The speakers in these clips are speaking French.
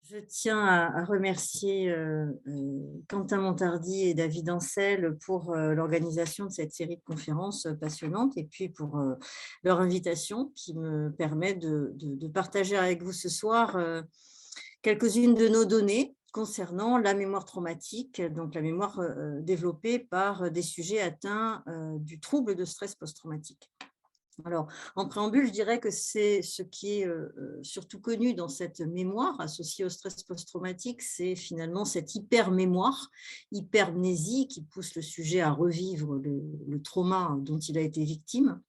Je tiens à remercier Quentin Montardi et David Ancel pour l'organisation de cette série de conférences passionnantes et puis pour leur invitation qui me permet de partager avec vous ce soir quelques-unes de nos données concernant la mémoire traumatique, donc la mémoire développée par des sujets atteints du trouble de stress post-traumatique. Alors, en préambule, je dirais que c'est ce qui est surtout connu dans cette mémoire associée au stress post-traumatique, c'est finalement cette hypermémoire, hypermnésie qui pousse le sujet à revivre le trauma dont il a été victime.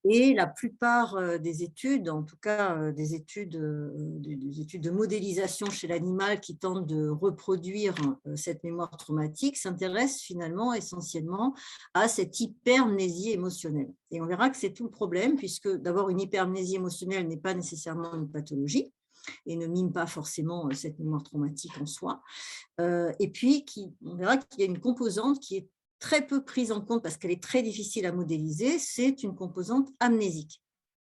Et la plupart des études, en tout cas des études de modélisation chez l'animal qui tentent de reproduire cette mémoire traumatique, s'intéressent finalement essentiellement à cette hypermnésie émotionnelle. Et on verra que c'est tout le problème, puisque d'abord une hypermnésie émotionnelle n'est pas nécessairement une pathologie et ne mime pas forcément cette mémoire traumatique en soi. Et puis, on verra qu'il y a une composante qui est très peu prise en compte parce qu'elle est très difficile à modéliser, c'est une composante amnésique.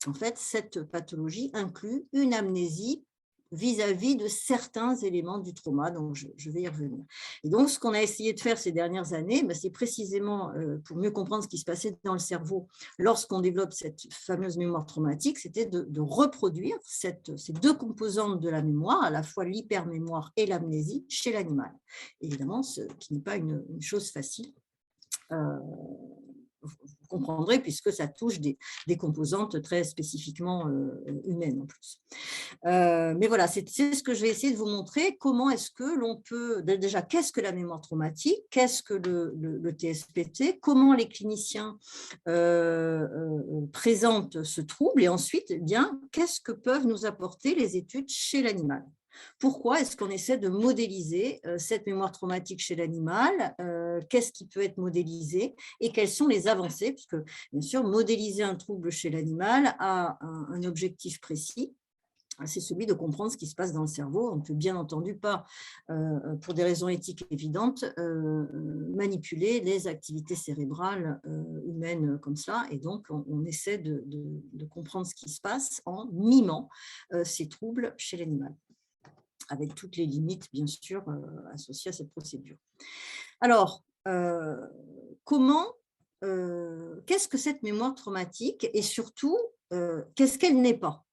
En fait, cette pathologie inclut une amnésie vis-à-vis de certains éléments du trauma, donc je vais y revenir. Et donc, ce qu'on a essayé de faire ces dernières années, c'est précisément pour mieux comprendre ce qui se passait dans le cerveau lorsqu'on développe cette fameuse mémoire traumatique, c'était de reproduire ces deux composantes de la mémoire, à la fois l'hypermémoire et l'amnésie, chez l'animal. Évidemment, ce qui n'est pas une chose facile. Vous comprendrez, puisque ça touche des composantes très spécifiquement humaines en plus. Mais voilà, c'est ce que je vais essayer de vous montrer. Comment est-ce que l'on peut… Déjà, qu'est-ce que la mémoire traumatique? Qu'est-ce que le TSPT? Comment les cliniciens présentent ce trouble? Et ensuite, eh bien, qu'est-ce que peuvent nous apporter les études chez l'animal? Pourquoi est-ce qu'on essaie de modéliser cette mémoire traumatique chez l'animal? Qu'est-ce qui peut être modélisé et quelles sont les avancées? Puisque, bien sûr, modéliser un trouble chez l'animal a un objectif précis, c'est celui de comprendre ce qui se passe dans le cerveau. On ne peut bien entendu pas, pour des raisons éthiques évidentes, manipuler les activités cérébrales humaines comme ça. Et donc, on essaie de comprendre ce qui se passe en mimant ces troubles chez l'animal, avec toutes les limites, bien sûr, associées à cette procédure. Alors, qu'est-ce que cette mémoire traumatique et surtout, qu'est-ce qu'elle n'est pas?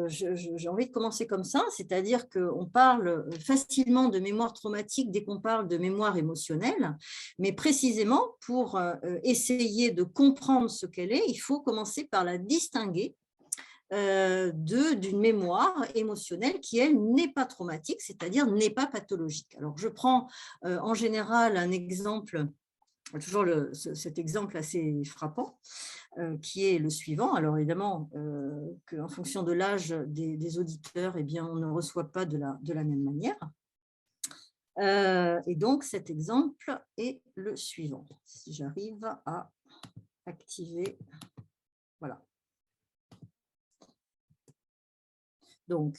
J'ai envie de commencer comme ça, c'est-à-dire qu'on parle facilement de mémoire traumatique dès qu'on parle de mémoire émotionnelle, mais précisément pour essayer de comprendre ce qu'elle est, il faut commencer par la distinguer d'une mémoire émotionnelle qui, elle, n'est pas traumatique, c'est-à-dire n'est pas pathologique. Alors, je prends en général un exemple, toujours cet exemple assez frappant, qui est le suivant. Alors, évidemment, qu'en fonction de l'âge des auditeurs, eh bien, on ne reçoit pas de la même manière. Et donc, cet exemple est le suivant. Si j'arrive à activer, voilà. Donc,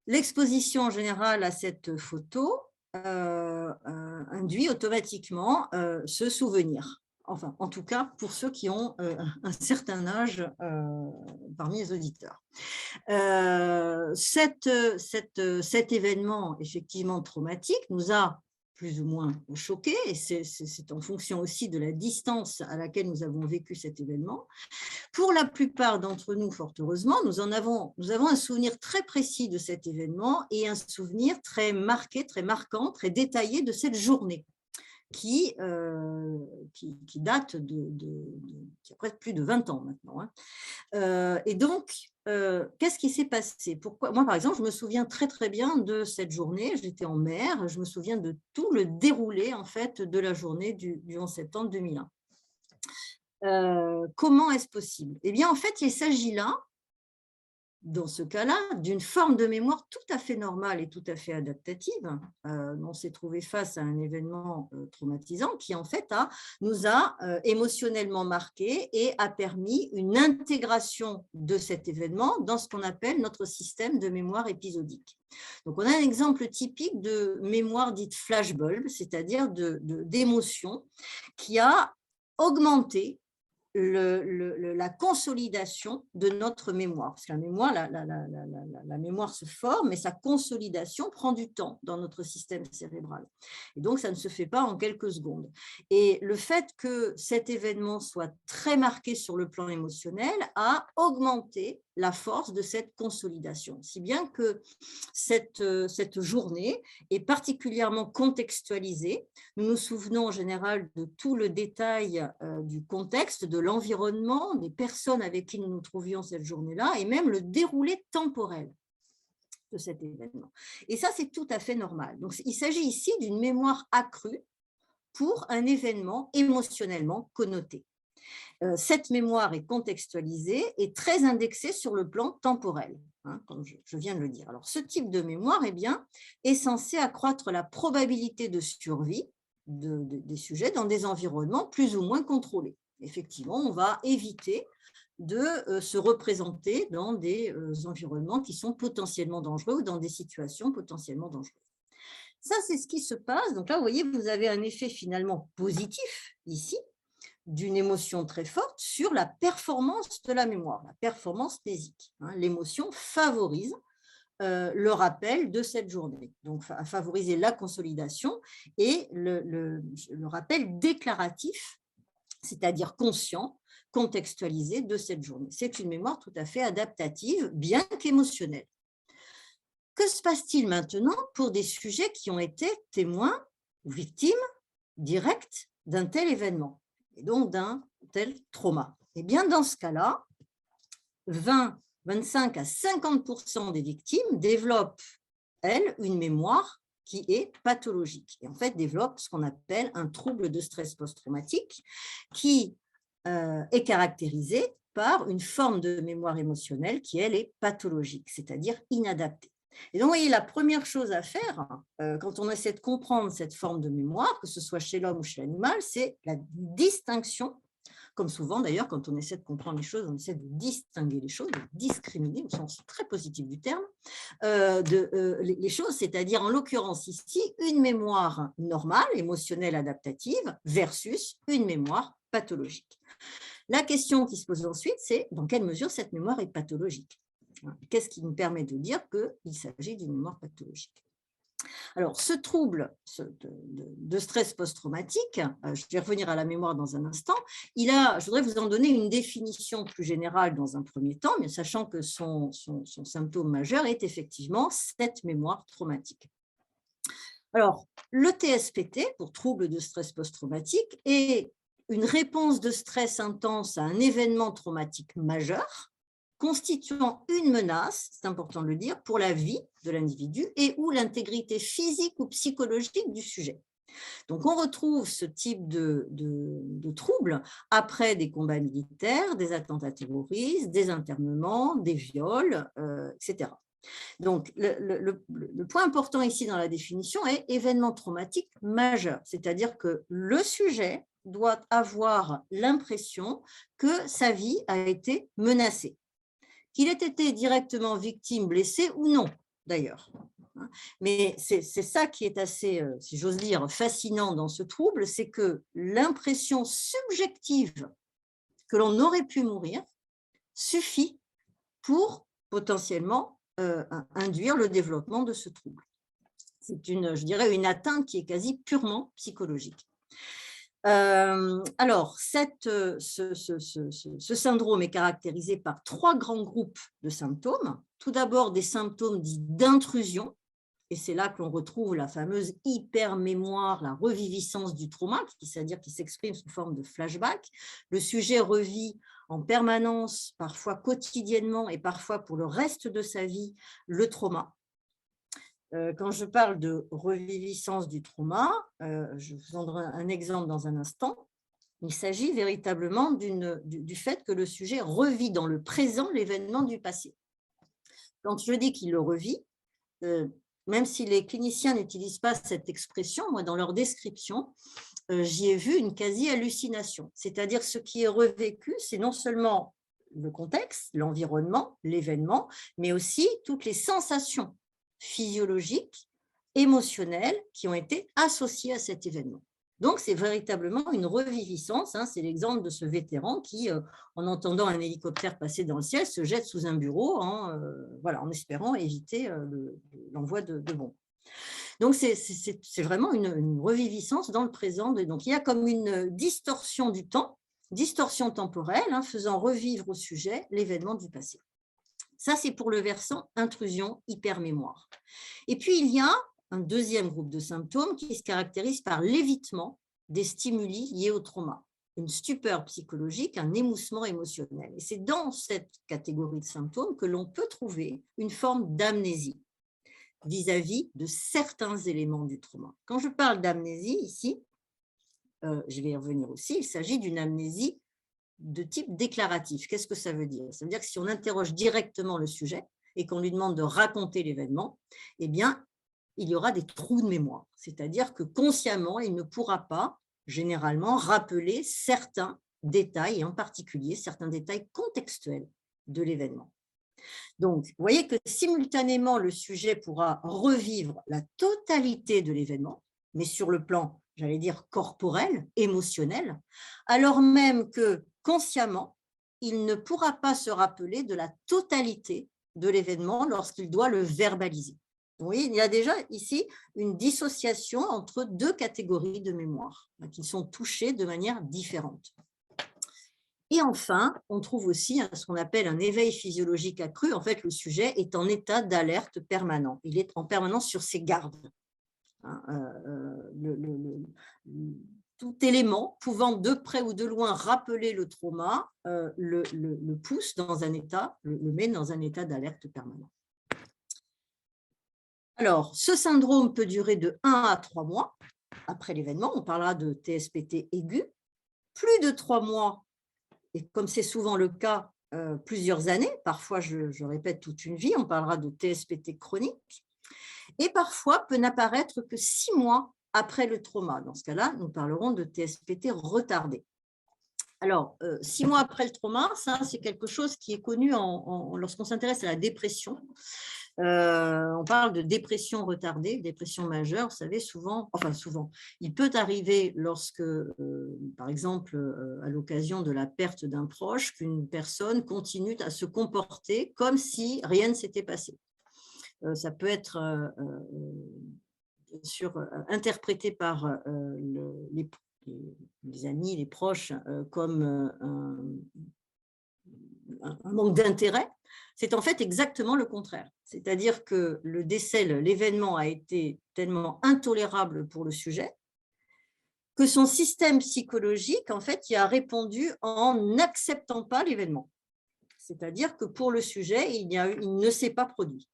l'exposition en général à cette photo induit automatiquement ce souvenir. Enfin, en tout cas, pour ceux qui ont un certain âge parmi les auditeurs. Cet événement effectivement traumatique nous a plus ou moins choqués, et c'est en fonction aussi de la distance à laquelle nous avons vécu cet événement. Pour la plupart d'entre nous, fort heureusement, nous avons un souvenir très précis de cet événement et un souvenir très marqué, très marquant, très détaillé de cette journée qui date qui a presque plus de 20 ans maintenant. Et donc, qu'est-ce qui s'est passé? Pourquoi? Moi, par exemple, je me souviens très, très bien de cette journée. J'étais en mer. Je me souviens de tout le déroulé, en fait, de la journée du 11 septembre 2001. Comment est-ce possible? Eh bien, en fait, il s'agit là, dans ce cas-là, d'une forme de mémoire tout à fait normale et tout à fait adaptative. On s'est trouvé face à un événement traumatisant qui, en fait, nous a émotionnellement marqués et a permis une intégration de cet événement dans ce qu'on appelle notre système de mémoire épisodique. Donc, on a un exemple typique de mémoire dite flashbulb, c'est-à-dire d'émotion qui a augmenté la consolidation de notre mémoire. Parce que la mémoire, la mémoire se forme, mais sa consolidation prend du temps dans notre système cérébral. Et donc, ça ne se fait pas en quelques secondes. Et le fait que cet événement soit très marqué sur le plan émotionnel a augmenté la force de cette consolidation. Si bien que cette journée est particulièrement contextualisée. Nous nous souvenons en général de tout le détail du contexte, de l'environnement, des personnes avec qui nous nous trouvions cette journée-là, et même le déroulé temporel de cet événement. Et ça, c'est tout à fait normal. Donc, il s'agit ici d'une mémoire accrue pour un événement émotionnellement connoté. Cette mémoire est contextualisée et très indexée sur le plan temporel, hein, comme je viens de le dire. Alors, ce type de mémoire est censé accroître la probabilité de survie des sujets dans des environnements plus ou moins contrôlés. Effectivement, on va éviter de se représenter dans des environnements qui sont potentiellement dangereux ou dans des situations potentiellement dangereuses. Ça, c'est ce qui se passe. Donc là, vous voyez, vous avez un effet finalement positif ici, d'une émotion très forte sur la performance de la mémoire, la performance mnésique. L'émotion favorise le rappel de cette journée, donc à favoriser la consolidation et le rappel déclaratif, c'est-à-dire conscient, contextualisé de cette journée. C'est une mémoire tout à fait adaptative, bien qu'émotionnelle. Que se passe-t-il maintenant pour des sujets qui ont été témoins ou victimes directes d'un tel événement et donc d'un tel trauma? Eh bien, dans ce cas-là, 25 à 50% des victimes développent, elles, une mémoire qui est pathologique et en fait développent ce qu'on appelle un trouble de stress post-traumatique qui est caractérisé par une forme de mémoire émotionnelle qui, elle, est pathologique, c'est-à-dire inadaptée. Et donc, vous voyez, la première chose à faire, quand on essaie de comprendre cette forme de mémoire, que ce soit chez l'homme ou chez l'animal, c'est la distinction. Comme souvent, d'ailleurs, quand on essaie de comprendre les choses, on essaie de distinguer les choses, de discriminer, au sens très positif du terme, les choses, c'est-à-dire, en l'occurrence ici, une mémoire normale, émotionnelle, adaptative, versus une mémoire pathologique. La question qui se pose ensuite, c'est dans quelle mesure cette mémoire est pathologique? Qu'est-ce qui nous permet de dire qu'il s'agit d'une mémoire pathologique? Alors, ce trouble de stress post-traumatique, je vais revenir à la mémoire dans un instant, je voudrais vous en donner une définition plus générale dans un premier temps, mais sachant que son symptôme majeur est effectivement cette mémoire traumatique. Alors, le TSPT, pour trouble de stress post-traumatique, est une réponse de stress intense à un événement traumatique majeur, constituant une menace, c'est important de le dire, pour la vie de l'individu et ou l'intégrité physique ou psychologique du sujet. Donc, on retrouve ce type de troubles après des combats militaires, des attentats terroristes, des internements, des viols, etc. Donc, le point important ici dans la définition est événement traumatique majeur, c'est-à-dire que le sujet doit avoir l'impression que sa vie a été menacée, qu'il ait été directement victime, blessé ou non, d'ailleurs. Mais c'est ça qui est assez, si j'ose dire, fascinant dans ce trouble, c'est que l'impression subjective que l'on aurait pu mourir suffit pour potentiellement induire le développement de ce trouble. C'est je dirais, une atteinte qui est quasi purement psychologique. Alors, ce syndrome est caractérisé par 3 grands groupes de symptômes. Tout d'abord, des symptômes dits d'intrusion, et c'est là que l'on retrouve la fameuse hypermémoire, la reviviscence du trauma, c'est-à-dire qui s'exprime sous forme de flashback. Le sujet revit en permanence, parfois quotidiennement et parfois pour le reste de sa vie, le trauma. Quand je parle de reviviscence du trauma, je vous donnerai un exemple dans un instant. Il s'agit véritablement du fait que le sujet revit dans le présent l'événement du passé. Quand je dis qu'il le revit, même si les cliniciens n'utilisent pas cette expression, moi, dans leur description, j'y ai vu une quasi-hallucination. C'est-à-dire ce qui est revécu, c'est non seulement le contexte, l'environnement, l'événement, mais aussi toutes les sensations physiologiques, émotionnelles qui ont été associées à cet événement. Donc, c'est véritablement une reviviscence, hein. C'est l'exemple de ce vétéran qui, en entendant un hélicoptère passer dans le ciel, se jette sous un bureau, hein, voilà, en espérant éviter l'envoi de bombes. Donc, c'est vraiment une reviviscence dans le présent. Donc, il y a comme une distorsion du temps, distorsion temporelle, hein, faisant revivre au sujet l'événement du passé. Ça, c'est pour le versant intrusion, hypermémoire. Et puis, il y a un deuxième groupe de symptômes qui se caractérise par l'évitement des stimuli liés au trauma, une stupeur psychologique, un émoussement émotionnel. Et c'est dans cette catégorie de symptômes que l'on peut trouver une forme d'amnésie vis-à-vis de certains éléments du trauma. Quand je parle d'amnésie ici, je vais y revenir aussi, il s'agit d'une amnésie de type déclaratif. Qu'est-ce que ça veut dire? Ça veut dire que si on interroge directement le sujet et qu'on lui demande de raconter l'événement, eh bien, il y aura des trous de mémoire. C'est-à-dire que consciemment, il ne pourra pas, généralement, rappeler certains détails, et en particulier certains détails contextuels de l'événement. Donc, vous voyez que simultanément, le sujet pourra revivre la totalité de l'événement, mais sur le plan, j'allais dire, corporel, émotionnel, alors même que consciemment, il ne pourra pas se rappeler de la totalité de l'événement lorsqu'il doit le verbaliser. Oui, il y a déjà ici une dissociation entre deux catégories de mémoire qui sont touchées de manière différente. Et enfin, on trouve aussi ce qu'on appelle un éveil physiologique accru. En fait, le sujet est en état d'alerte permanent. Il est en permanence sur ses gardes. Hein, tout élément pouvant de près ou de loin rappeler le trauma le pousse dans un état, le met dans un état d'alerte permanent. Alors, ce syndrome peut durer de 1 à 3 mois après l'événement. On parlera de TSPT aigu. Plus de 3 mois, et comme c'est souvent le cas, plusieurs années, parfois je répète toute une vie, on parlera de TSPT chronique, et parfois peut n'apparaître que 6 mois après le trauma. Dans ce cas-là, nous parlerons de TSPT retardé. Alors, 6 mois après le trauma, ça c'est quelque chose qui est connu lorsqu'on s'intéresse à la dépression. On parle de dépression retardée, dépression majeure, vous savez, souvent, il peut arriver lorsque, par exemple, à l'occasion de la perte d'un proche, qu'une personne continue à se comporter comme si rien ne s'était passé. Ça peut être, bien sûr, interprété par les amis, les proches, comme un manque d'intérêt. C'est en fait exactement le contraire. C'est-à-dire que le décès, l'événement a été tellement intolérable pour le sujet que son système psychologique, en fait, y a répondu en n'acceptant pas l'événement. C'est-à-dire que pour le sujet, il ne s'est pas produit.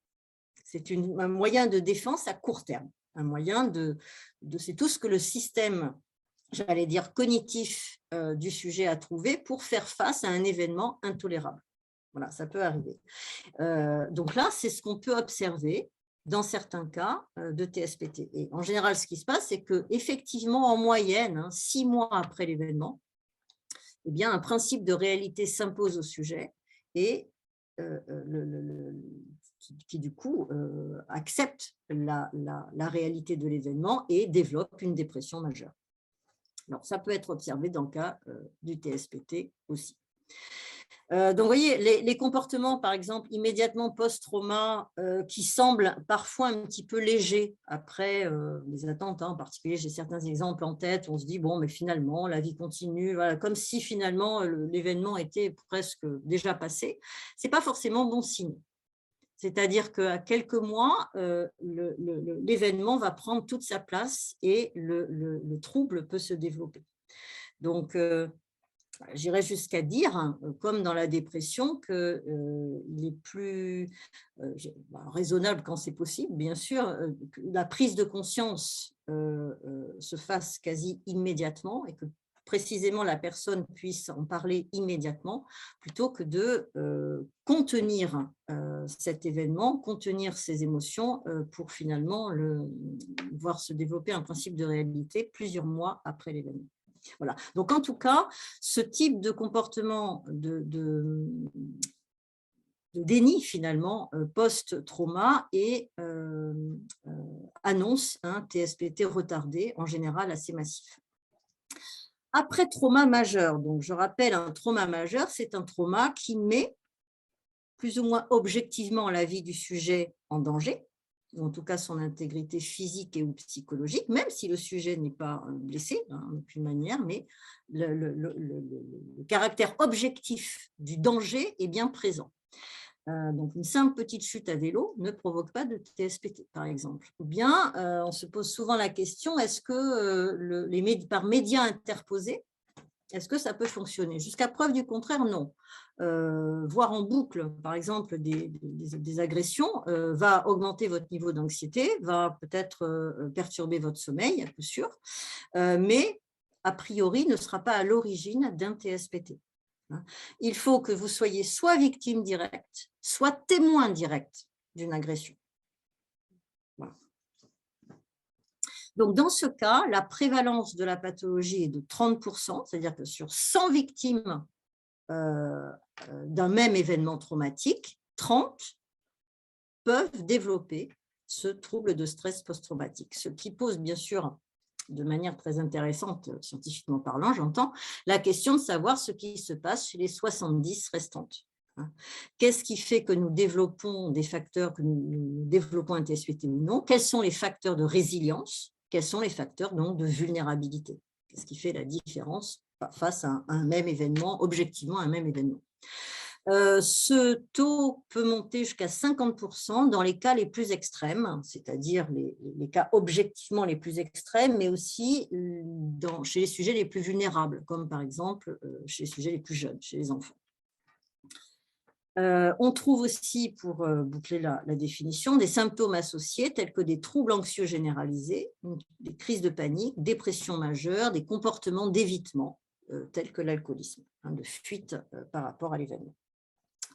C'est un moyen de défense à court terme, un moyen c'est tout ce que le système, j'allais dire, cognitif du sujet a trouvé pour faire face à un événement intolérable. Voilà, ça peut arriver. Donc là, c'est ce qu'on peut observer dans certains cas de TSPT. Et en général, ce qui se passe, c'est qu'effectivement, en moyenne, 6 mois après l'événement, eh bien, un principe de réalité s'impose au sujet et qui du coup accepte la réalité de l'événement et développe une dépression majeure. Alors, ça peut être observé dans le cas du TSPT aussi. Donc, vous voyez, les comportements, par exemple, immédiatement post-trauma, qui semblent parfois un petit peu légers après les attentes, hein, en particulier, j'ai certains exemples en tête, on se dit, bon, mais finalement, la vie continue, voilà, comme si finalement l'événement était presque déjà passé. Ce n'est pas forcément bon signe. C'est-à-dire qu'à quelques mois, l'événement va prendre toute sa place et le trouble peut se développer. Donc, j'irais jusqu'à dire, comme dans la dépression, qu'il est plus raisonnable quand c'est possible, bien sûr, que la prise de conscience se fasse quasi immédiatement et que précisément la personne puisse en parler immédiatement, plutôt que de contenir cet événement, contenir ses émotions pour finalement voir se développer un principe de réalité plusieurs mois après l'événement. Voilà. Donc, en tout cas, ce type de comportement de déni, finalement, post-trauma annonce un TSPT retardé, en général assez massif. Après trauma majeur, donc je rappelle, un trauma majeur, c'est un trauma qui met plus ou moins objectivement la vie du sujet en danger, ou en tout cas son intégrité physique et ou psychologique, même si le sujet n'est pas blessé, d'aucune manière, mais le caractère objectif du danger est bien présent. Donc, une simple petite chute à vélo ne provoque pas de TSPT, par exemple. Ou bien, on se pose souvent la question, est-ce que par médias interposés, est-ce que ça peut fonctionner? Jusqu'à preuve du contraire, non. Voir en boucle, par exemple, des agressions va augmenter votre niveau d'anxiété, va peut-être perturber votre sommeil, à coup sûr, mais a priori ne sera pas à l'origine d'un TSPT. Il faut que vous soyez soit victime directe, soit témoin direct d'une agression. Voilà. Donc, dans ce cas, la prévalence de la pathologie est de 30%, c'est-à-dire que sur 100 victimes d'un même événement traumatique, 30 peuvent développer ce trouble de stress post-traumatique, ce qui pose bien sûr de manière très intéressante, scientifiquement parlant, j'entends, la question de savoir ce qui se passe chez les 70 restantes. Qu'est-ce qui fait que nous développons des facteurs, que nous développons un TSPT ou non? Quels sont les facteurs de résilience? Quels sont les facteurs donc de vulnérabilité? Qu'est-ce qui fait la différence face à un même événement, objectivement un même événement? Ce taux peut monter jusqu'à 50% dans les cas les plus extrêmes, c'est-à-dire les cas objectivement les plus extrêmes, mais aussi chez les sujets les plus vulnérables, comme par exemple chez les sujets les plus jeunes, chez les enfants. On trouve aussi, pour boucler la définition, des symptômes associés tels que des troubles anxieux généralisés, des crises de panique, dépression majeure, des comportements d'évitement tels que l'alcoolisme, de fuite par rapport à l'événement.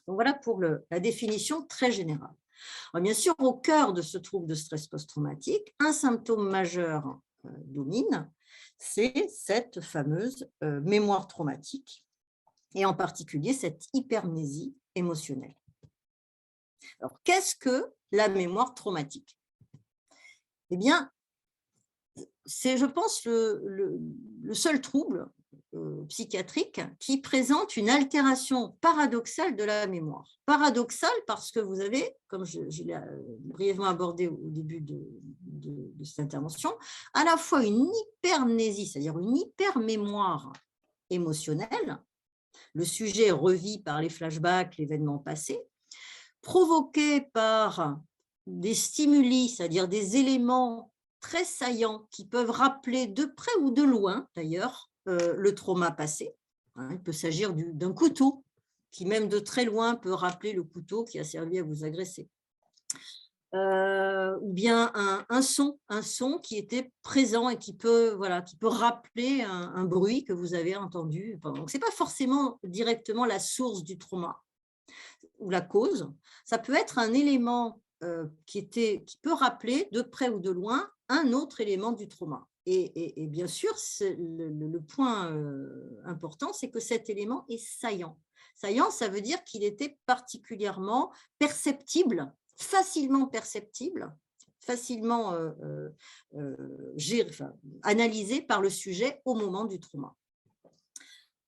Donc voilà pour la définition très générale. Alors bien sûr, au cœur de ce trouble de stress post-traumatique, un symptôme majeur domine, c'est cette fameuse mémoire traumatique, et en particulier cette hypermnésie émotionnelle. Alors, qu'est-ce que la mémoire traumatique? Eh bien, c'est, je pense, le seul trouble psychiatrique qui présente une altération paradoxale de la mémoire. Paradoxale parce que vous avez, comme je l'ai brièvement abordé au début de cette intervention, à la fois une hypermnésie, c'est-à-dire une hypermémoire émotionnelle, le sujet revit par les flashbacks l'événement passé, provoqué par des stimuli, c'est-à-dire des éléments très saillants qui peuvent rappeler de près ou de loin, d'ailleurs, le trauma passé. Il peut s'agir d'un couteau qui, même de très loin, peut rappeler le couteau qui a servi à vous agresser. Ou bien un son qui était présent et qui peut rappeler un bruit que vous avez entendu. Donc, ce n'est pas forcément directement la source du trauma ou la cause. Ça peut être un élément qui peut rappeler de près ou de loin un autre élément du trauma. Et bien sûr, le point important, c'est que cet élément est saillant. Saillant, ça veut dire qu'il était particulièrement perceptible, facilement perceptible, facilement analysé par le sujet au moment du trauma.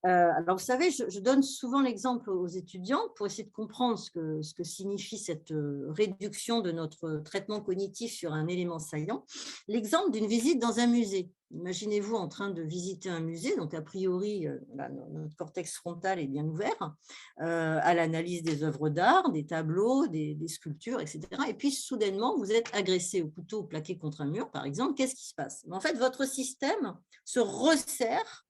Alors, vous savez, je donne souvent l'exemple aux étudiants pour essayer de comprendre ce que signifie cette réduction de notre traitement cognitif sur un élément saillant. L'exemple d'une visite dans un musée. Imaginez-vous en train de visiter un musée, donc a priori, notre cortex frontal est bien ouvert à l'analyse des œuvres d'art, des tableaux, des sculptures, etc. Et puis, soudainement, vous êtes agressé au couteau plaqué contre un mur, par exemple. Qu'est-ce qui se passe? En fait, votre système se resserre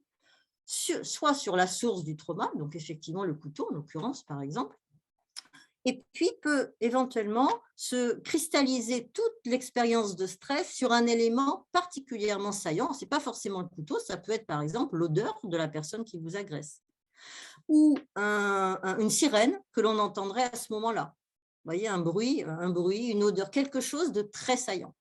soit sur la source du trauma, donc effectivement le couteau en l'occurrence par exemple, et puis peut éventuellement se cristalliser toute l'expérience de stress sur un élément particulièrement saillant. Ce n'est pas forcément le couteau, ça peut être par exemple l'odeur de la personne qui vous agresse, ou une sirène que l'on entendrait à ce moment-là. Vous voyez, un bruit, une odeur, quelque chose de très saillant.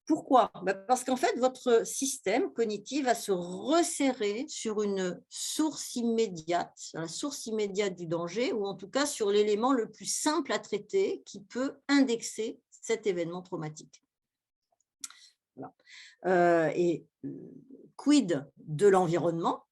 Pourquoi? Parce qu'en fait, votre système cognitif va se resserrer sur une source immédiate, la source immédiate du danger, ou en tout cas sur l'élément le plus simple à traiter qui peut indexer cet événement traumatique. Voilà. Quid de l'environnement?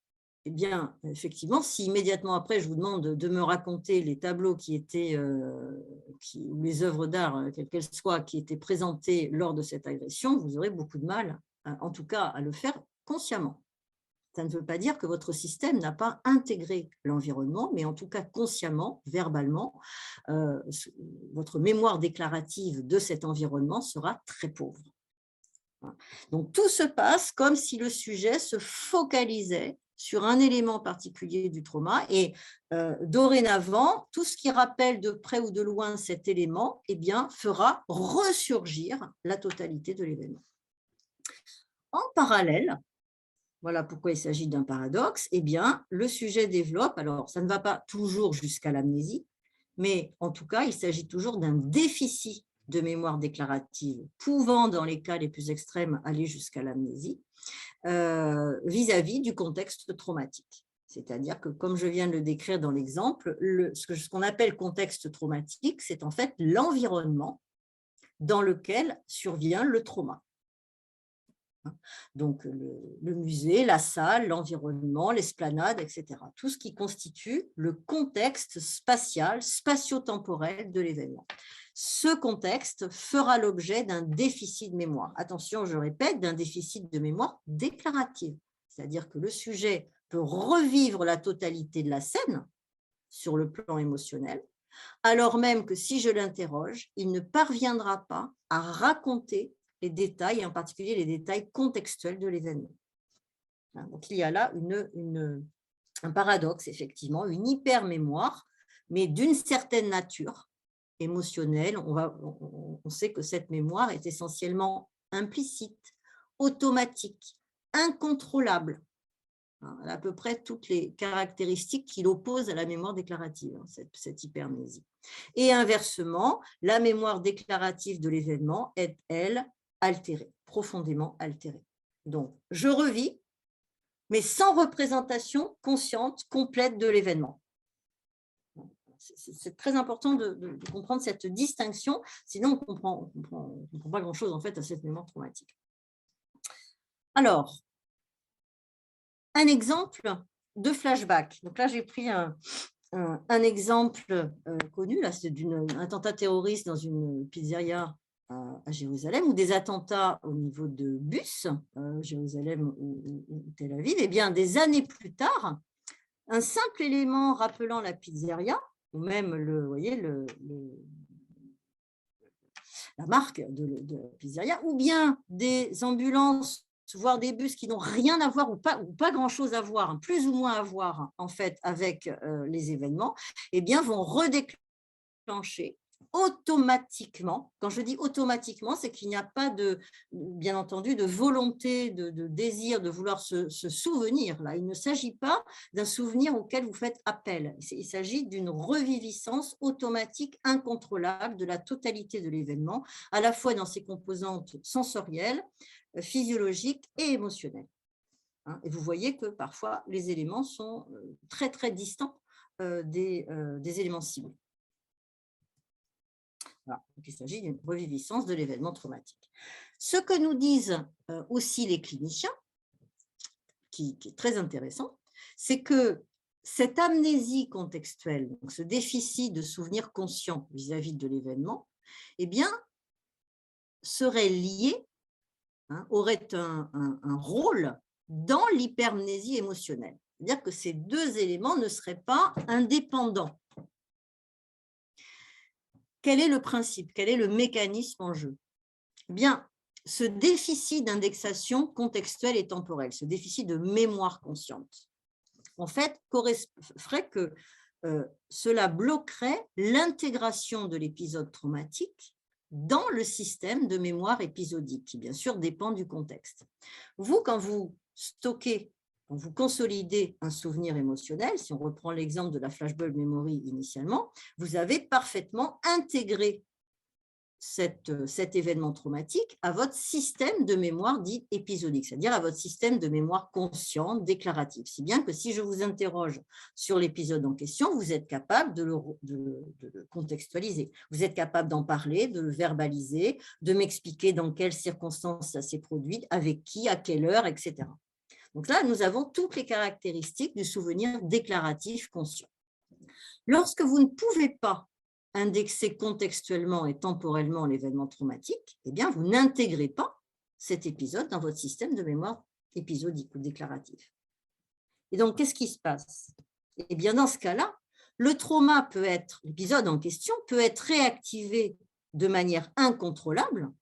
Eh bien, effectivement, si immédiatement après, je vous demande de me raconter les tableaux qui étaient, ou les œuvres d'art, quelles qu'elles soient, qui étaient présentées lors de cette agression, vous aurez beaucoup de mal, en tout cas, à le faire consciemment. Ça ne veut pas dire que votre système n'a pas intégré l'environnement, mais en tout cas consciemment, verbalement, votre mémoire déclarative de cet environnement sera très pauvre. Donc tout se passe comme si le sujet se focalisait sur un élément particulier du trauma et dorénavant, tout ce qui rappelle de près ou de loin cet élément, eh bien, fera ressurgir la totalité de l'événement. En parallèle, voilà pourquoi il s'agit d'un paradoxe, eh bien, le sujet développe, alors ça ne va pas toujours jusqu'à l'amnésie, mais en tout cas, il s'agit toujours d'un déficit de mémoire déclarative, pouvant, dans les cas les plus extrêmes, aller jusqu'à l'amnésie, vis-à-vis du contexte traumatique. C'est-à-dire que, comme je viens de le décrire dans l'exemple, ce qu'on appelle contexte traumatique, c'est en fait l'environnement dans lequel survient le trauma. Donc, le musée, la salle, l'environnement, l'esplanade, etc. Tout ce qui constitue le contexte spatial, spatio-temporel de l'événement. Ce contexte fera l'objet d'un déficit de mémoire. Attention, je répète, d'un déficit de mémoire déclarative. C'est-à-dire que le sujet peut revivre la totalité de la scène sur le plan émotionnel, alors même que si je l'interroge, il ne parviendra pas à raconter les détails, et en particulier les détails contextuels de l'événement. Donc, il y a là un paradoxe, effectivement, une hypermémoire, mais d'une certaine nature émotionnelle. On sait que cette mémoire est essentiellement implicite, automatique, incontrôlable. Elle a à peu près toutes les caractéristiques qui l'opposent à la mémoire déclarative, cette hypermnésie. Et inversement, la mémoire déclarative de l'événement est, elle, altérée, profondément altérée. Donc, je revis, mais sans représentation consciente, complète de l'événement. C'est très important de comprendre cette distinction, sinon on ne comprend pas grand-chose en fait à cette mémoire traumatique. Alors, un exemple de flashback. Donc là, j'ai pris un exemple connu, là, c'est d'un attentat terroriste dans une pizzeria à Jérusalem, ou des attentats au niveau de bus, Jérusalem ou Tel Aviv. Eh bien, des années plus tard, un simple élément rappelant la pizzeria, ou même la marque de la pizzeria, ou bien des ambulances, voire des bus qui n'ont rien à voir ou pas grand-chose à voir, plus ou moins à voir en fait avec les événements, eh bien, vont redéclencher automatiquement. Quand je dis automatiquement, c'est qu'il n'y a pas bien entendu, de volonté, de désir de vouloir se souvenir. Là, il ne s'agit pas d'un souvenir auquel vous faites appel. Il s'agit d'une reviviscence automatique, incontrôlable de la totalité de l'événement, à la fois dans ses composantes sensorielles, physiologiques et émotionnelles. Et vous voyez que parfois, les éléments sont très, très distants des éléments cibles. Voilà. Donc, il s'agit d'une reviviscence de l'événement traumatique. Ce que nous disent aussi les cliniciens, qui est très intéressant, c'est que cette amnésie contextuelle, donc ce déficit de souvenir conscient vis-à-vis de l'événement, eh bien, serait lié, aurait un rôle dans l'hypermnésie émotionnelle. C'est-à-dire que ces deux éléments ne seraient pas indépendants. Quel est le principe? Quel est le mécanisme en jeu? Eh bien, ce déficit d'indexation contextuelle et temporelle, ce déficit de mémoire consciente, en fait, ferait que cela bloquerait l'intégration de l'épisode traumatique dans le système de mémoire épisodique, qui bien sûr dépend du contexte. Vous, quand vous stockez, quand vous consolidez un souvenir émotionnel, si on reprend l'exemple de la flashbulb memory initialement, vous avez parfaitement intégré cet événement traumatique à votre système de mémoire dit épisodique, c'est-à-dire à votre système de mémoire consciente, déclarative. Si bien que si je vous interroge sur l'épisode en question, vous êtes capable de le contextualiser. Vous êtes capable d'en parler, de le verbaliser, de m'expliquer dans quelles circonstances ça s'est produit, avec qui, à quelle heure, etc. Donc là, nous avons toutes les caractéristiques du souvenir déclaratif conscient. Lorsque vous ne pouvez pas indexer contextuellement et temporellement l'événement traumatique, eh bien, vous n'intégrez pas cet épisode dans votre système de mémoire épisodique ou déclaratif. Et donc, qu'est-ce qui se passe? Eh bien, dans ce cas-là, le trauma peut être, l'épisode en question peut être réactivé de manière incontrôlable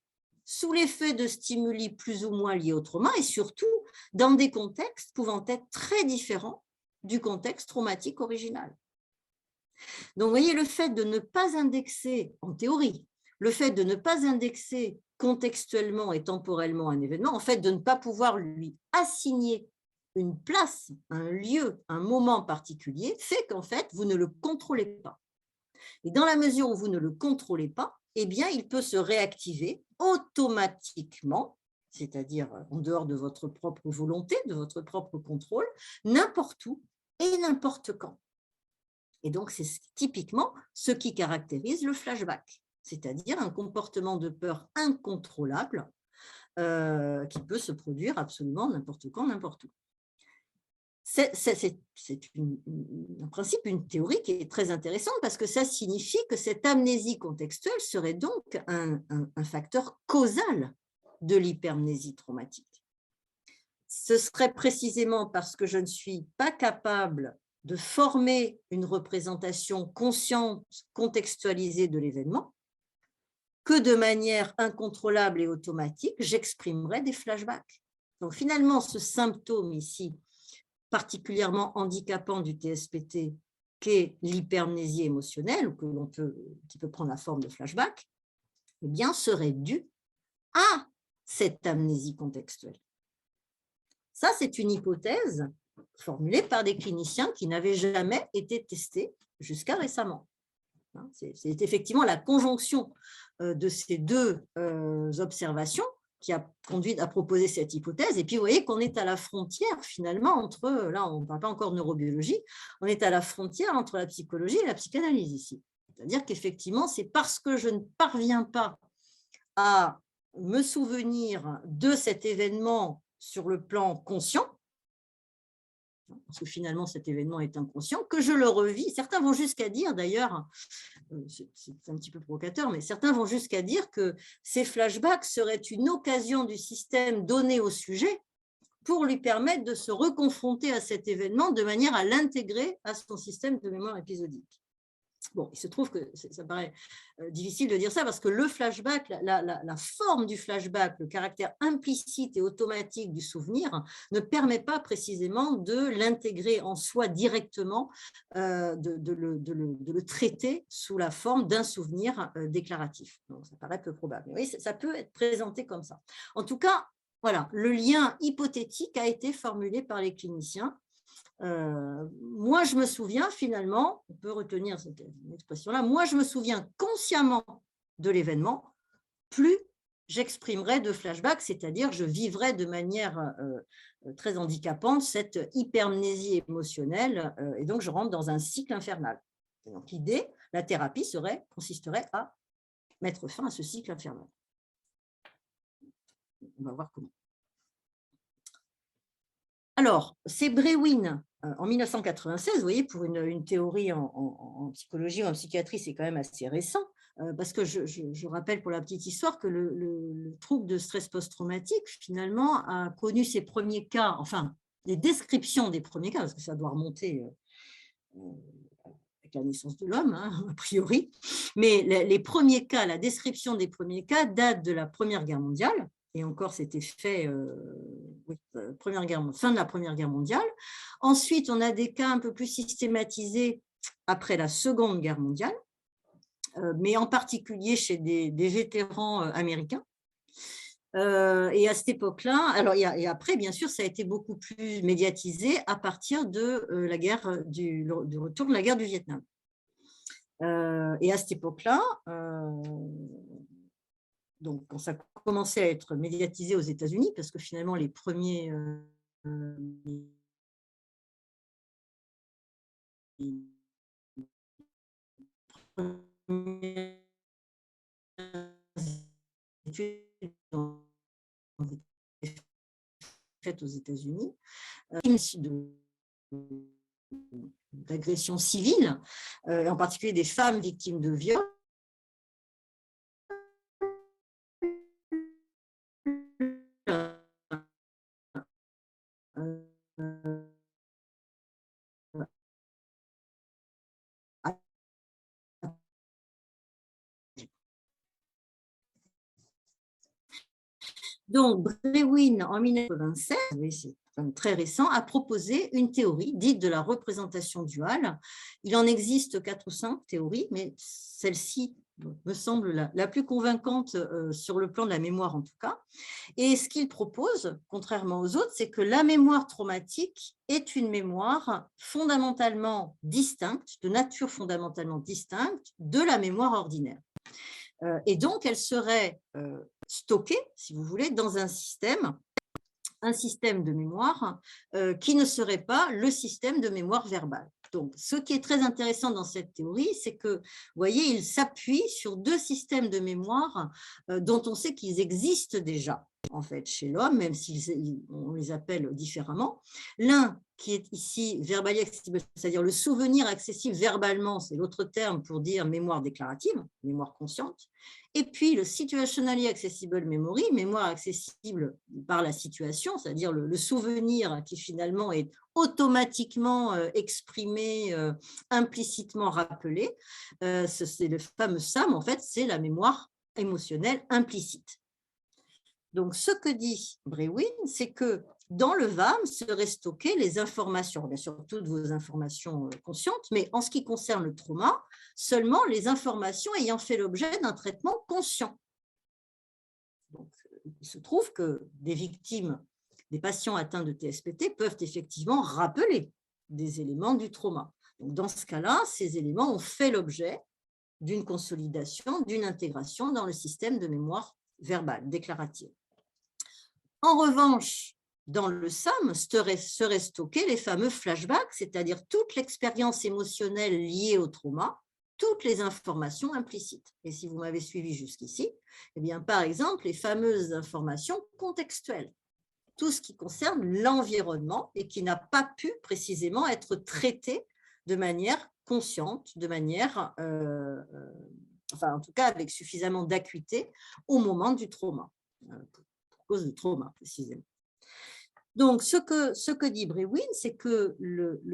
sous l'effet de stimuli plus ou moins liés au trauma et surtout dans des contextes pouvant être très différents du contexte traumatique original. Donc, vous voyez, le fait de ne pas indexer, en théorie, le fait de ne pas indexer contextuellement et temporellement un événement, en fait, de ne pas pouvoir lui assigner une place, un lieu, un moment particulier, fait qu'en fait, vous ne le contrôlez pas. Et dans la mesure où vous ne le contrôlez pas, eh bien, il peut se réactiver automatiquement, c'est-à-dire en dehors de votre propre volonté, de votre propre contrôle, n'importe où et n'importe quand. Et donc, c'est typiquement ce qui caractérise le flashback, c'est-à-dire un comportement de peur incontrôlable qui peut se produire absolument n'importe quand, n'importe où. C'est en principe une théorie qui est très intéressante parce que ça signifie que cette amnésie contextuelle serait donc un facteur causal de l'hypermnésie traumatique. Ce serait précisément parce que je ne suis pas capable de former une représentation consciente, contextualisée de l'événement, que de manière incontrôlable et automatique, j'exprimerai des flashbacks. Donc finalement, ce symptôme ici, particulièrement handicapant du TSPT, qu'est l'hypermnésie émotionnelle, ou qui peut prendre la forme de flashback, eh bien, serait dû à cette amnésie contextuelle. Ça, c'est une hypothèse formulée par des cliniciens qui n'avaient jamais été testés jusqu'à récemment. C'est effectivement la conjonction de ces deux observations qui a conduit à proposer cette hypothèse. Et puis, vous voyez qu'on est à la frontière, finalement, entre, là, on ne parle pas encore de neurobiologie, on est à la frontière entre la psychologie et la psychanalyse ici. C'est-à-dire qu'effectivement, c'est parce que je ne parviens pas à me souvenir de cet événement sur le plan conscient, parce que finalement cet événement est inconscient, que je le revis. Certains vont jusqu'à dire, d'ailleurs, c'est un petit peu provocateur, mais certains vont jusqu'à dire que ces flashbacks seraient une occasion du système donné au sujet pour lui permettre de se reconfronter à cet événement de manière à l'intégrer à son système de mémoire épisodique. Bon, il se trouve que ça paraît difficile de dire ça parce que le flashback, la forme du flashback, le caractère implicite et automatique du souvenir ne permet pas précisément de l'intégrer en soi directement, de le traiter sous la forme d'un souvenir déclaratif. Donc, ça paraît peu probable. Mais oui, ça peut être présenté comme ça. En tout cas, voilà, le lien hypothétique a été formulé par les cliniciens. Moi, je me souviens finalement, on peut retenir cette expression-là, moi, je me souviens consciemment de l'événement, plus j'exprimerai de flashback, c'est-à-dire je vivrai de manière très handicapante cette hypermnésie émotionnelle et donc je rentre dans un cycle infernal. Et donc l'idée, la thérapie consisterait à mettre fin à ce cycle infernal. On va voir comment. Alors, c'est Breuin, en 1996, vous voyez, pour une théorie en psychologie ou en psychiatrie, c'est quand même assez récent, parce que je rappelle pour la petite histoire que le trouble de stress post-traumatique, finalement, a connu ses premiers cas, enfin, les descriptions des premiers cas, parce que ça doit remonter avec la naissance de l'homme, hein, a priori, mais les premiers cas, la description des premiers cas date de la Première Guerre mondiale, et encore c'était fait fin de la Première Guerre mondiale. Ensuite, on a des cas un peu plus systématisés après la Seconde Guerre mondiale, mais en particulier chez des vétérans américains. Et à cette époque-là, alors et après, bien sûr, ça a été beaucoup plus médiatisé à partir de du retour de la guerre du Vietnam. Et à cette époque-là, donc quand ça a commencé à être médiatisé aux États-Unis, parce que finalement les premiers premières études ont été faites aux États-Unis, d'agressions civiles, en particulier des femmes victimes de viols. Donc, Brewin, en 1996, oui, c'est quand même très récent, a proposé une théorie dite de la représentation duale. Il en existe 4 ou 5 théories, mais celle-ci me semble la plus convaincante sur le plan de la mémoire en tout cas. Et ce qu'il propose, contrairement aux autres, c'est que la mémoire traumatique est une mémoire fondamentalement distincte, de nature fondamentalement distincte de la mémoire ordinaire. Et donc, elle serait stockée, si vous voulez, dans un système de mémoire qui ne serait pas le système de mémoire verbale. Donc, ce qui est très intéressant dans cette théorie, c'est que, vous voyez, il s'appuie sur 2 systèmes de mémoire dont on sait qu'ils existent déjà, en fait, chez l'homme, même si on les appelle différemment. L'un qui est ici verbally accessible, c'est-à-dire le souvenir accessible verbalement, c'est l'autre terme pour dire mémoire déclarative, mémoire consciente. Et puis le situationally accessible memory, mémoire accessible par la situation, c'est-à-dire le souvenir qui finalement est automatiquement exprimé, implicitement rappelé. C'est le fameux SAM, en fait, c'est la mémoire émotionnelle implicite. Donc, ce que dit Brewin, c'est que dans le VAM seraient stockées les informations, bien sûr toutes vos informations conscientes, mais en ce qui concerne le trauma, seulement les informations ayant fait l'objet d'un traitement conscient. Donc, il se trouve que des victimes, des patients atteints de TSPT peuvent effectivement rappeler des éléments du trauma. Donc, dans ce cas-là, ces éléments ont fait l'objet d'une consolidation, d'une intégration dans le système de mémoire verbale, déclarative. En revanche, dans le SAM seraient stockés les fameux flashbacks, c'est-à-dire toute l'expérience émotionnelle liée au trauma, toutes les informations implicites. Et si vous m'avez suivi jusqu'ici, eh bien, par exemple, les fameuses informations contextuelles, tout ce qui concerne l'environnement et qui n'a pas pu précisément être traité de manière consciente, de manière, enfin en tout cas avec suffisamment d'acuité au moment du trauma, pour cause de trauma précisément. Donc, ce que dit Brewin, c'est que le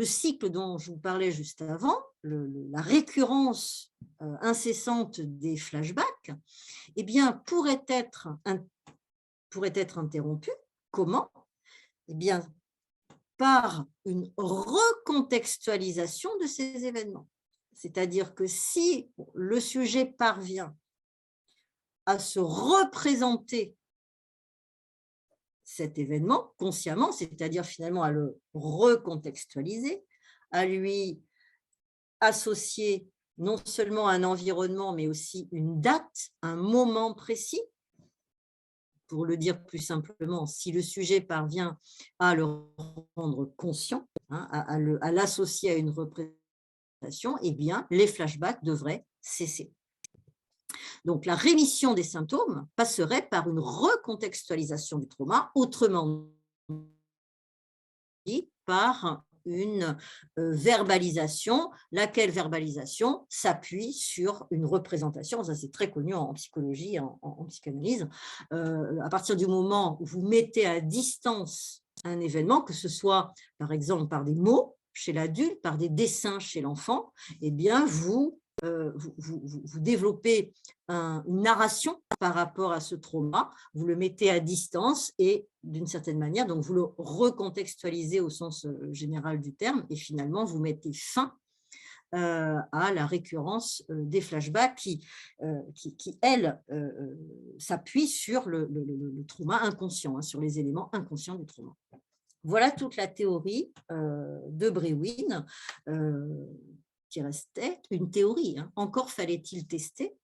cycle dont je vous parlais juste avant, la récurrence incessante des flashbacks, eh bien, pourrait être interrompu. Comment? Eh bien, par une recontextualisation de ces événements. C'est-à-dire que si le sujet parvient à se représenter cet événement consciemment, c'est-à-dire finalement à le recontextualiser, à lui associer non seulement un environnement, mais aussi une date, un moment précis. Pour le dire plus simplement, si le sujet parvient à le rendre conscient, hein, à l'associer à une représentation, eh bien, les flashbacks devraient cesser. Donc, la rémission des symptômes passerait par une recontextualisation du trauma, autrement dit, par une verbalisation, laquelle verbalisation s'appuie sur une représentation. Ça, c'est très connu en psychologie, en psychanalyse. À partir du moment où vous mettez à distance un événement, que ce soit par exemple par des mots chez l'adulte, par des dessins chez l'enfant, eh bien, vous développez une narration par rapport à ce trauma, vous le mettez à distance et d'une certaine manière, donc vous le recontextualisez au sens général du terme et finalement vous mettez fin à la récurrence des flashbacks qui elles, s'appuient sur le trauma inconscient, hein, sur les éléments inconscients du trauma. Voilà toute la théorie de Brewin, qui restait une théorie. Hein. Encore fallait-il tester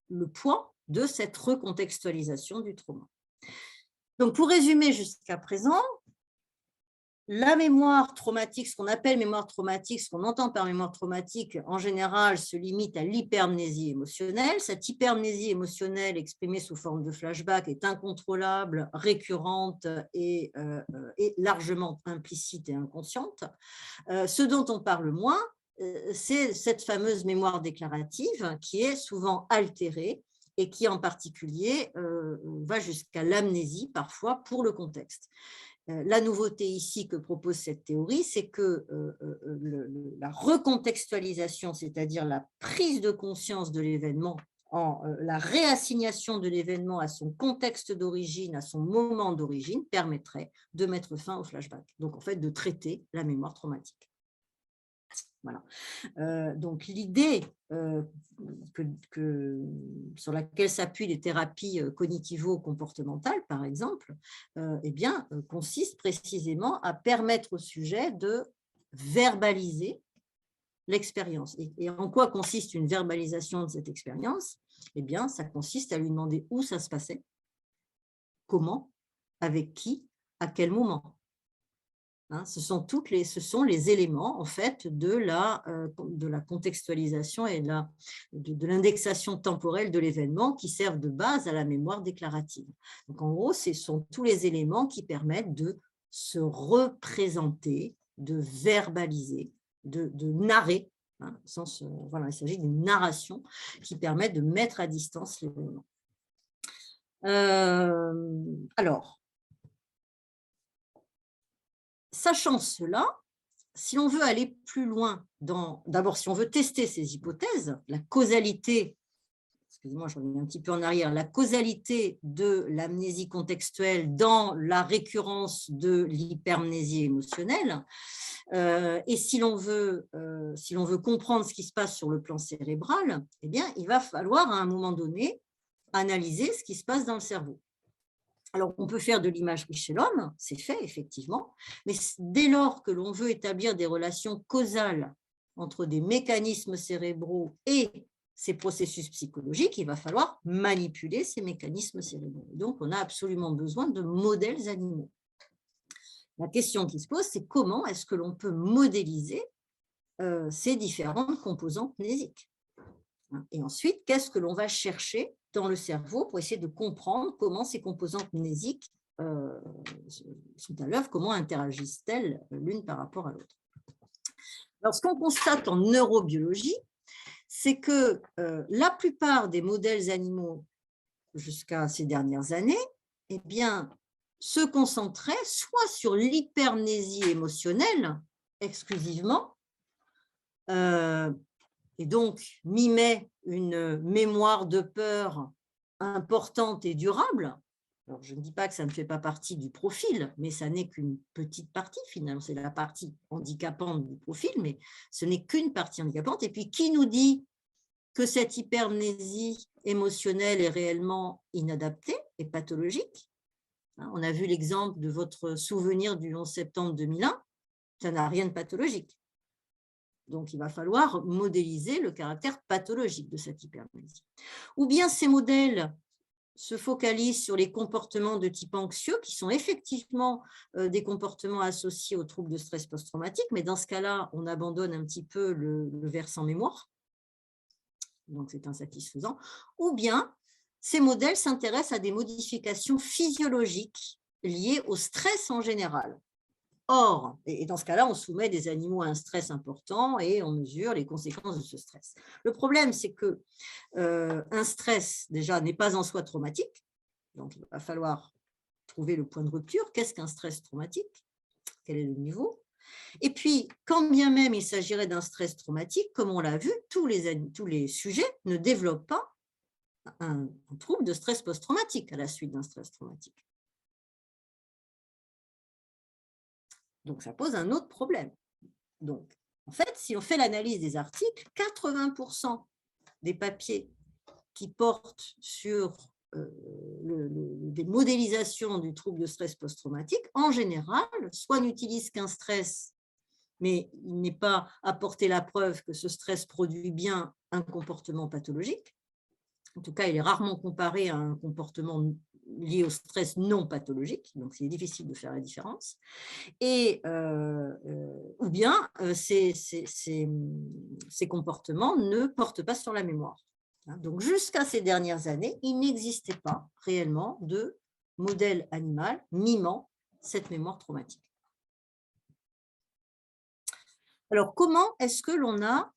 le poids de cette recontextualisation du trauma. Donc, pour résumer jusqu'à présent, la mémoire traumatique, ce qu'on appelle mémoire traumatique, ce qu'on entend par mémoire traumatique, en général, se limite à l'hypermnésie émotionnelle. Cette hypermnésie émotionnelle exprimée sous forme de flashback est incontrôlable, récurrente et largement implicite et inconsciente. Ce dont on parle moins, c'est cette fameuse mémoire déclarative qui est souvent altérée et qui en particulier va jusqu'à l'amnésie parfois pour le contexte. La nouveauté ici que propose cette théorie, c'est que la recontextualisation, c'est-à-dire la prise de conscience de l'événement, la réassignation de l'événement à son contexte d'origine, à son moment d'origine, permettrait de mettre fin au flashback. Donc, en fait, de traiter la mémoire traumatique. Voilà. Donc, l'idée sur laquelle s'appuient les thérapies cognitivo-comportementales, par exemple, consiste précisément à permettre au sujet de verbaliser l'expérience. Et en quoi consiste une verbalisation de cette expérience? Eh bien, ça consiste à lui demander où ça se passait, comment, avec qui, à quel moment. Ce sont les éléments en fait de la contextualisation et de l'indexation temporelle de l'événement qui servent de base à la mémoire déclarative. Donc en gros, ce sont tous les éléments qui permettent de se représenter, de verbaliser, de narrer. Il s'agit d'une narration qui permet de mettre à distance l'événement. Alors, sachant cela, si l'on veut aller plus loin, d'abord, si on veut tester ces hypothèses, la causalité, excusez-moi, je reviens un petit peu en arrière, la causalité de l'amnésie contextuelle dans la récurrence de l'hypermnésie émotionnelle, et si l'on veut comprendre ce qui se passe sur le plan cérébral, eh bien, il va falloir à un moment donné analyser ce qui se passe dans le cerveau. Alors, on peut faire de l'imagerie chez l'homme, c'est fait effectivement, mais dès lors que l'on veut établir des relations causales entre des mécanismes cérébraux et ces processus psychologiques, il va falloir manipuler ces mécanismes cérébraux. Donc, on a absolument besoin de modèles animaux. La question qui se pose, c'est comment est-ce que l'on peut modéliser ces différentes composantes mnésiques? Et ensuite, qu'est-ce que l'on va chercher dans le cerveau pour essayer de comprendre comment ces composantes mnésiques sont à l'œuvre, comment interagissent-elles l'une par rapport à l'autre. Alors, ce qu'on constate en neurobiologie, c'est que la plupart des modèles animaux jusqu'à ces dernières années, eh bien, se concentraient soit sur l'hypermnésie émotionnelle exclusivement, et donc mimaient une mémoire de peur importante et durable. Alors, je ne dis pas que ça ne fait pas partie du profil, mais ça n'est qu'une petite partie finalement, c'est la partie handicapante du profil, mais ce n'est qu'une partie handicapante. Et puis, qui nous dit que cette hypermnésie émotionnelle est réellement inadaptée et pathologique? On a vu l'exemple de votre souvenir du 11 septembre 2001, ça n'a rien de pathologique. Donc, il va falloir modéliser le caractère pathologique de cette hypermnésie. Ou bien ces modèles se focalisent sur les comportements de type anxieux, qui sont effectivement des comportements associés aux troubles de stress post-traumatique, mais dans ce cas-là, on abandonne un petit peu le versant mémoire, donc c'est insatisfaisant. Ou bien, ces modèles s'intéressent à des modifications physiologiques liées au stress en général. Or, et dans ce cas-là, on soumet des animaux à un stress important et on mesure les conséquences de ce stress. Le problème, c'est que un stress, déjà, n'est pas en soi traumatique. Donc, il va falloir trouver le point de rupture. Qu'est-ce qu'un stress traumatique? Quel est le niveau? Et puis, quand bien même il s'agirait d'un stress traumatique, comme on l'a vu, tous les sujets ne développent pas un trouble de stress post-traumatique à la suite d'un stress traumatique. Donc, ça pose un autre problème. Donc, en fait, si on fait l'analyse des articles, 80% des papiers qui portent sur des modélisations du trouble de stress post-traumatique, en général, soit n'utilisent qu'un stress, mais il n'est pas apporté la preuve que ce stress produit bien un comportement pathologique, En tout cas, il est rarement comparé à un comportement lié au stress non pathologique, donc c'est difficile de faire la différence. Ou bien ces comportements ne portent pas sur la mémoire. Hein. Donc jusqu'à ces dernières années, il n'existait pas réellement de modèle animal mimant cette mémoire traumatique. Alors comment est-ce que l'on a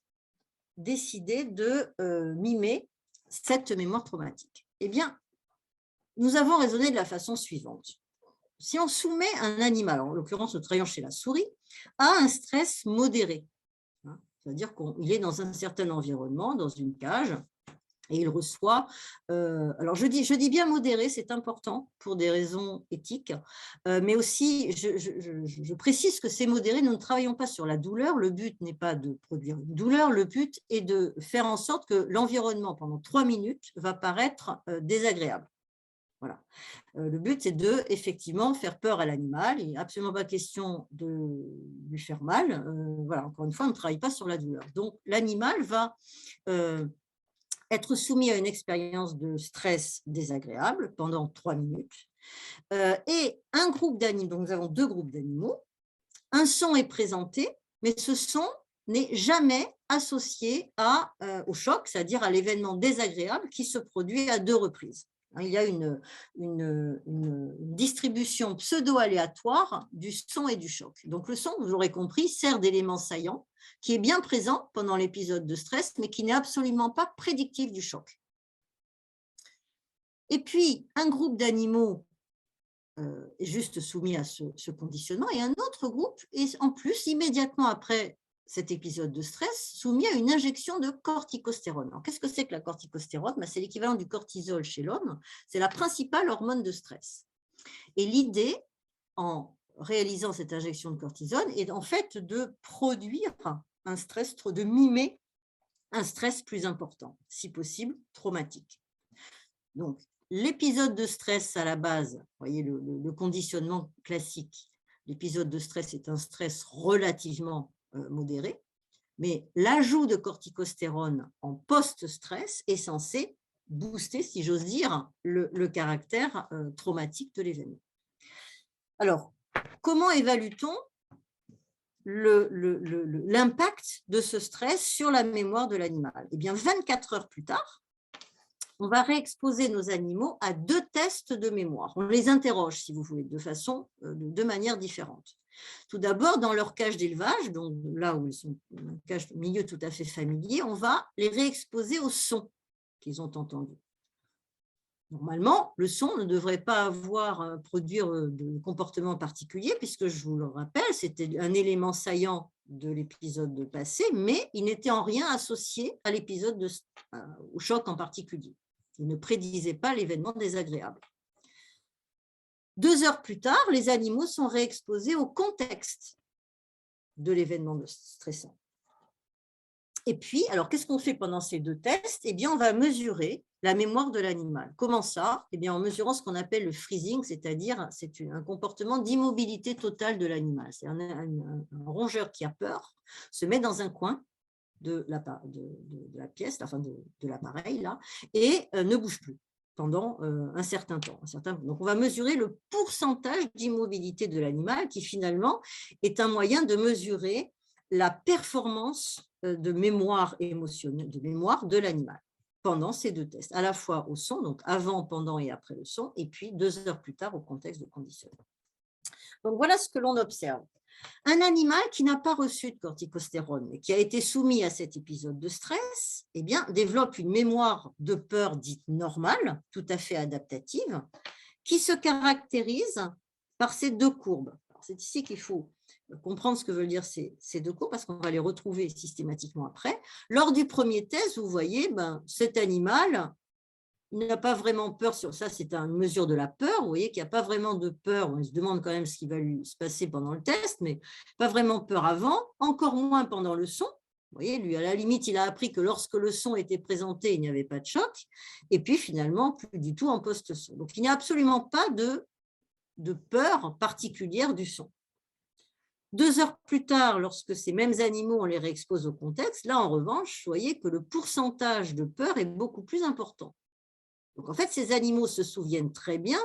décidé de mimer cette mémoire traumatique? Eh bien, nous avons raisonné de la façon suivante. Si on soumet un animal, en l'occurrence nous travaillons chez la souris, à un stress modéré, hein, c'est-à-dire qu'il est dans un certain environnement, dans une cage, et il reçoit, alors je dis bien modéré, c'est important pour des raisons éthiques, mais aussi je précise que c'est modéré, nous ne travaillons pas sur la douleur, le but n'est pas de produire une douleur, le but est de faire en sorte que l'environnement pendant 3 minutes va paraître désagréable. Voilà. Le but, c'est de effectivement faire peur à l'animal. Il n'est absolument pas question de lui faire mal. Voilà, encore une fois, on ne travaille pas sur la douleur. Donc, l'animal va être soumis à une expérience de stress désagréable pendant 3 minutes. Et un groupe d'animaux, donc nous avons 2 groupes d'animaux, un son est présenté, mais ce son n'est jamais associé au choc, c'est-à-dire à l'événement désagréable qui se produit à 2 reprises. Il y a une distribution pseudo-aléatoire du son et du choc. Donc le son, vous l'aurez compris, sert d'élément saillant qui est bien présent pendant l'épisode de stress, mais qui n'est absolument pas prédictif du choc. Et puis, un groupe d'animaux est juste soumis à ce conditionnement, et un autre groupe est en plus, immédiatement après cet épisode de stress, soumis à une injection de corticostérone. Qu'est-ce que c'est que la corticostérone? C'est l'équivalent du cortisol chez l'homme, c'est la principale hormone de stress. Et l'idée, en réalisant cette injection de cortisone, est en fait de produire un stress, de mimer un stress plus important, si possible traumatique. Donc, l'épisode de stress à la base, vous voyez le conditionnement classique, l'épisode de stress est un stress relativement modéré, mais l'ajout de corticostérone en post-stress est censé booster, si j'ose dire, le caractère traumatique de l'événement. Alors, comment évalue-t-on l'impact de ce stress sur la mémoire de l'animal? Eh bien, 24 heures plus tard, on va réexposer nos animaux à 2 tests de mémoire. On les interroge, si vous voulez, de manière différente. Tout d'abord, dans leur cage d'élevage, donc là où ils sont dans un milieu tout à fait familier, on va les réexposer au son qu'ils ont entendu. Normalement, le son ne devrait pas produire de comportement particulier, puisque je vous le rappelle, c'était un élément saillant de l'épisode passé, mais il n'était en rien associé à l'épisode au choc en particulier. Il ne prédisait pas l'événement désagréable. 2 heures plus tard, les animaux sont réexposés au contexte de l'événement stressant. Et puis, alors, qu'est-ce qu'on fait pendant ces 2 tests? Eh bien, on va mesurer la mémoire de l'animal. Comment ça? Eh bien, en mesurant ce qu'on appelle le freezing, c'est-à-dire c'est un comportement d'immobilité totale de l'animal. C'est un rongeur qui a peur, se met dans un coin de la pièce, enfin de l'appareil, là, et ne bouge plus pendant un certain temps. Donc, on va mesurer le pourcentage d'immobilité de l'animal qui, finalement, est un moyen de mesurer la performance de mémoire émotionnelle, de mémoire de l'animal pendant ces 2 tests, à la fois au son, donc avant, pendant et après le son, et puis 2 heures plus tard au contexte de conditionnement. Donc, voilà ce que l'on observe. Un animal qui n'a pas reçu de corticostérone, mais qui a été soumis à cet épisode de stress, eh bien, développe une mémoire de peur dite normale, tout à fait adaptative, qui se caractérise par ces 2 courbes. C'est ici qu'il faut comprendre ce que veulent dire ces 2 courbes, parce qu'on va les retrouver systématiquement après. Lors du premier test, vous voyez, cet animal, il n'a pas vraiment peur sur ça, c'est une mesure de la peur. Vous voyez qu'il n'y a pas vraiment de peur. On se demande quand même ce qui va lui se passer pendant le test, mais pas vraiment peur avant, encore moins pendant le son. Vous voyez, lui, à la limite, il a appris que lorsque le son était présenté, il n'y avait pas de choc. Et puis, finalement, plus du tout en post-son. Donc, il n'y a absolument pas de peur particulière du son. 2 heures plus tard, lorsque ces mêmes animaux, on les réexpose au contexte, là, en revanche, vous voyez que le pourcentage de peur est beaucoup plus important. Donc, en fait, ces animaux se souviennent très bien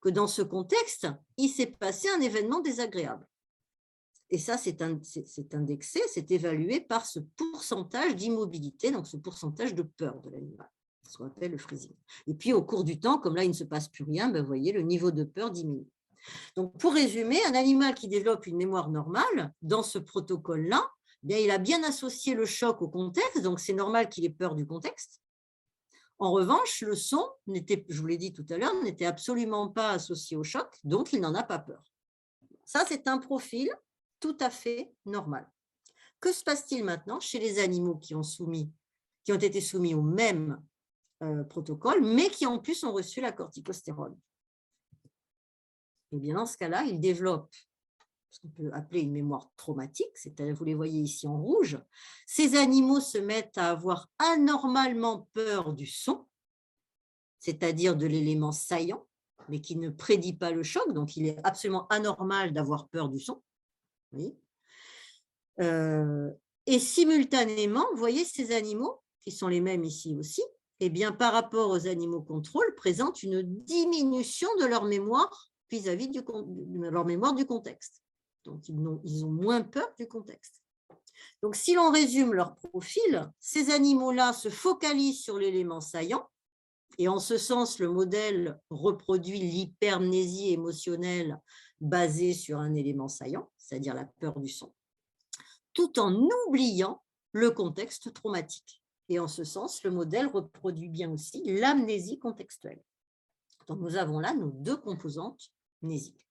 que dans ce contexte, il s'est passé un événement désagréable. Et ça, c'est indexé, c'est évalué par ce pourcentage d'immobilité, donc ce pourcentage de peur de l'animal, ce qu'on appelle le freezing. Et puis, au cours du temps, comme là, il ne se passe plus rien, ben, vous voyez, le niveau de peur diminue. Donc, pour résumer, un animal qui développe une mémoire normale, dans ce protocole-là, bien, il a bien associé le choc au contexte, donc c'est normal qu'il ait peur du contexte. En revanche, le son, je vous l'ai dit tout à l'heure, n'était absolument pas associé au choc, donc il n'en a pas peur. Ça, c'est un profil tout à fait normal. Que se passe-t-il maintenant chez les animaux qui ont été soumis au même protocole, mais qui en plus ont reçu la corticostérone? Eh bien, dans ce cas-là, ils développent ce qu'on peut appeler une mémoire traumatique, c'est-à-dire, vous les voyez ici en rouge. Ces animaux se mettent à avoir anormalement peur du son, c'est-à-dire de l'élément saillant, mais qui ne prédit pas le choc, donc il est absolument anormal d'avoir peur du son. Oui. Et simultanément, vous voyez, ces animaux, qui sont les mêmes ici aussi, eh bien, par rapport aux animaux contrôle, présentent une diminution de leur mémoire vis-à-vis de leur mémoire du contexte. Donc, ils ont moins peur du contexte. Donc, si l'on résume leur profil, ces animaux-là se focalisent sur l'élément saillant, et en ce sens, le modèle reproduit l'hypermnésie émotionnelle basée sur un élément saillant, c'est-à-dire la peur du son, tout en oubliant le contexte traumatique. Et en ce sens, le modèle reproduit bien aussi l'amnésie contextuelle. Donc, nous avons là nos 2 composantes mnésiques.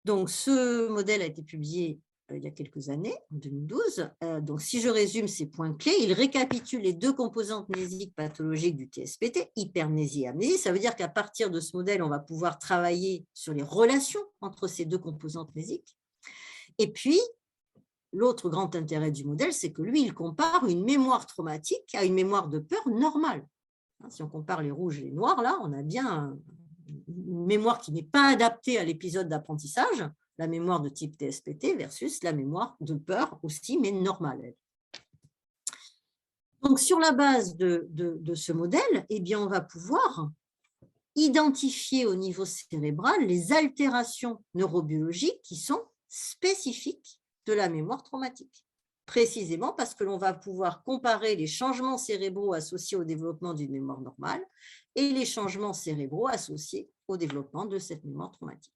Donc, ce modèle a été publié il y a quelques années, en 2012. Donc, si je résume ces points clés, il récapitule les 2 composantes mnésiques pathologiques du TSPT, hypermnésie et amnésie. Ça veut dire qu'à partir de ce modèle, on va pouvoir travailler sur les relations entre ces 2 composantes mnésiques. Et puis, l'autre grand intérêt du modèle, c'est que lui, il compare une mémoire traumatique à une mémoire de peur normale. Si on compare les rouges et les noirs, là, on a bien une mémoire qui n'est pas adaptée à l'épisode d'apprentissage, la mémoire de type TSPT versus la mémoire de peur aussi, mais normale. Donc, sur la base de ce modèle, eh bien, on va pouvoir identifier au niveau cérébral les altérations neurobiologiques qui sont spécifiques de la mémoire traumatique. Précisément parce que l'on va pouvoir comparer les changements cérébraux associés au développement d'une mémoire normale et les changements cérébraux associés au développement de cette mémoire traumatique.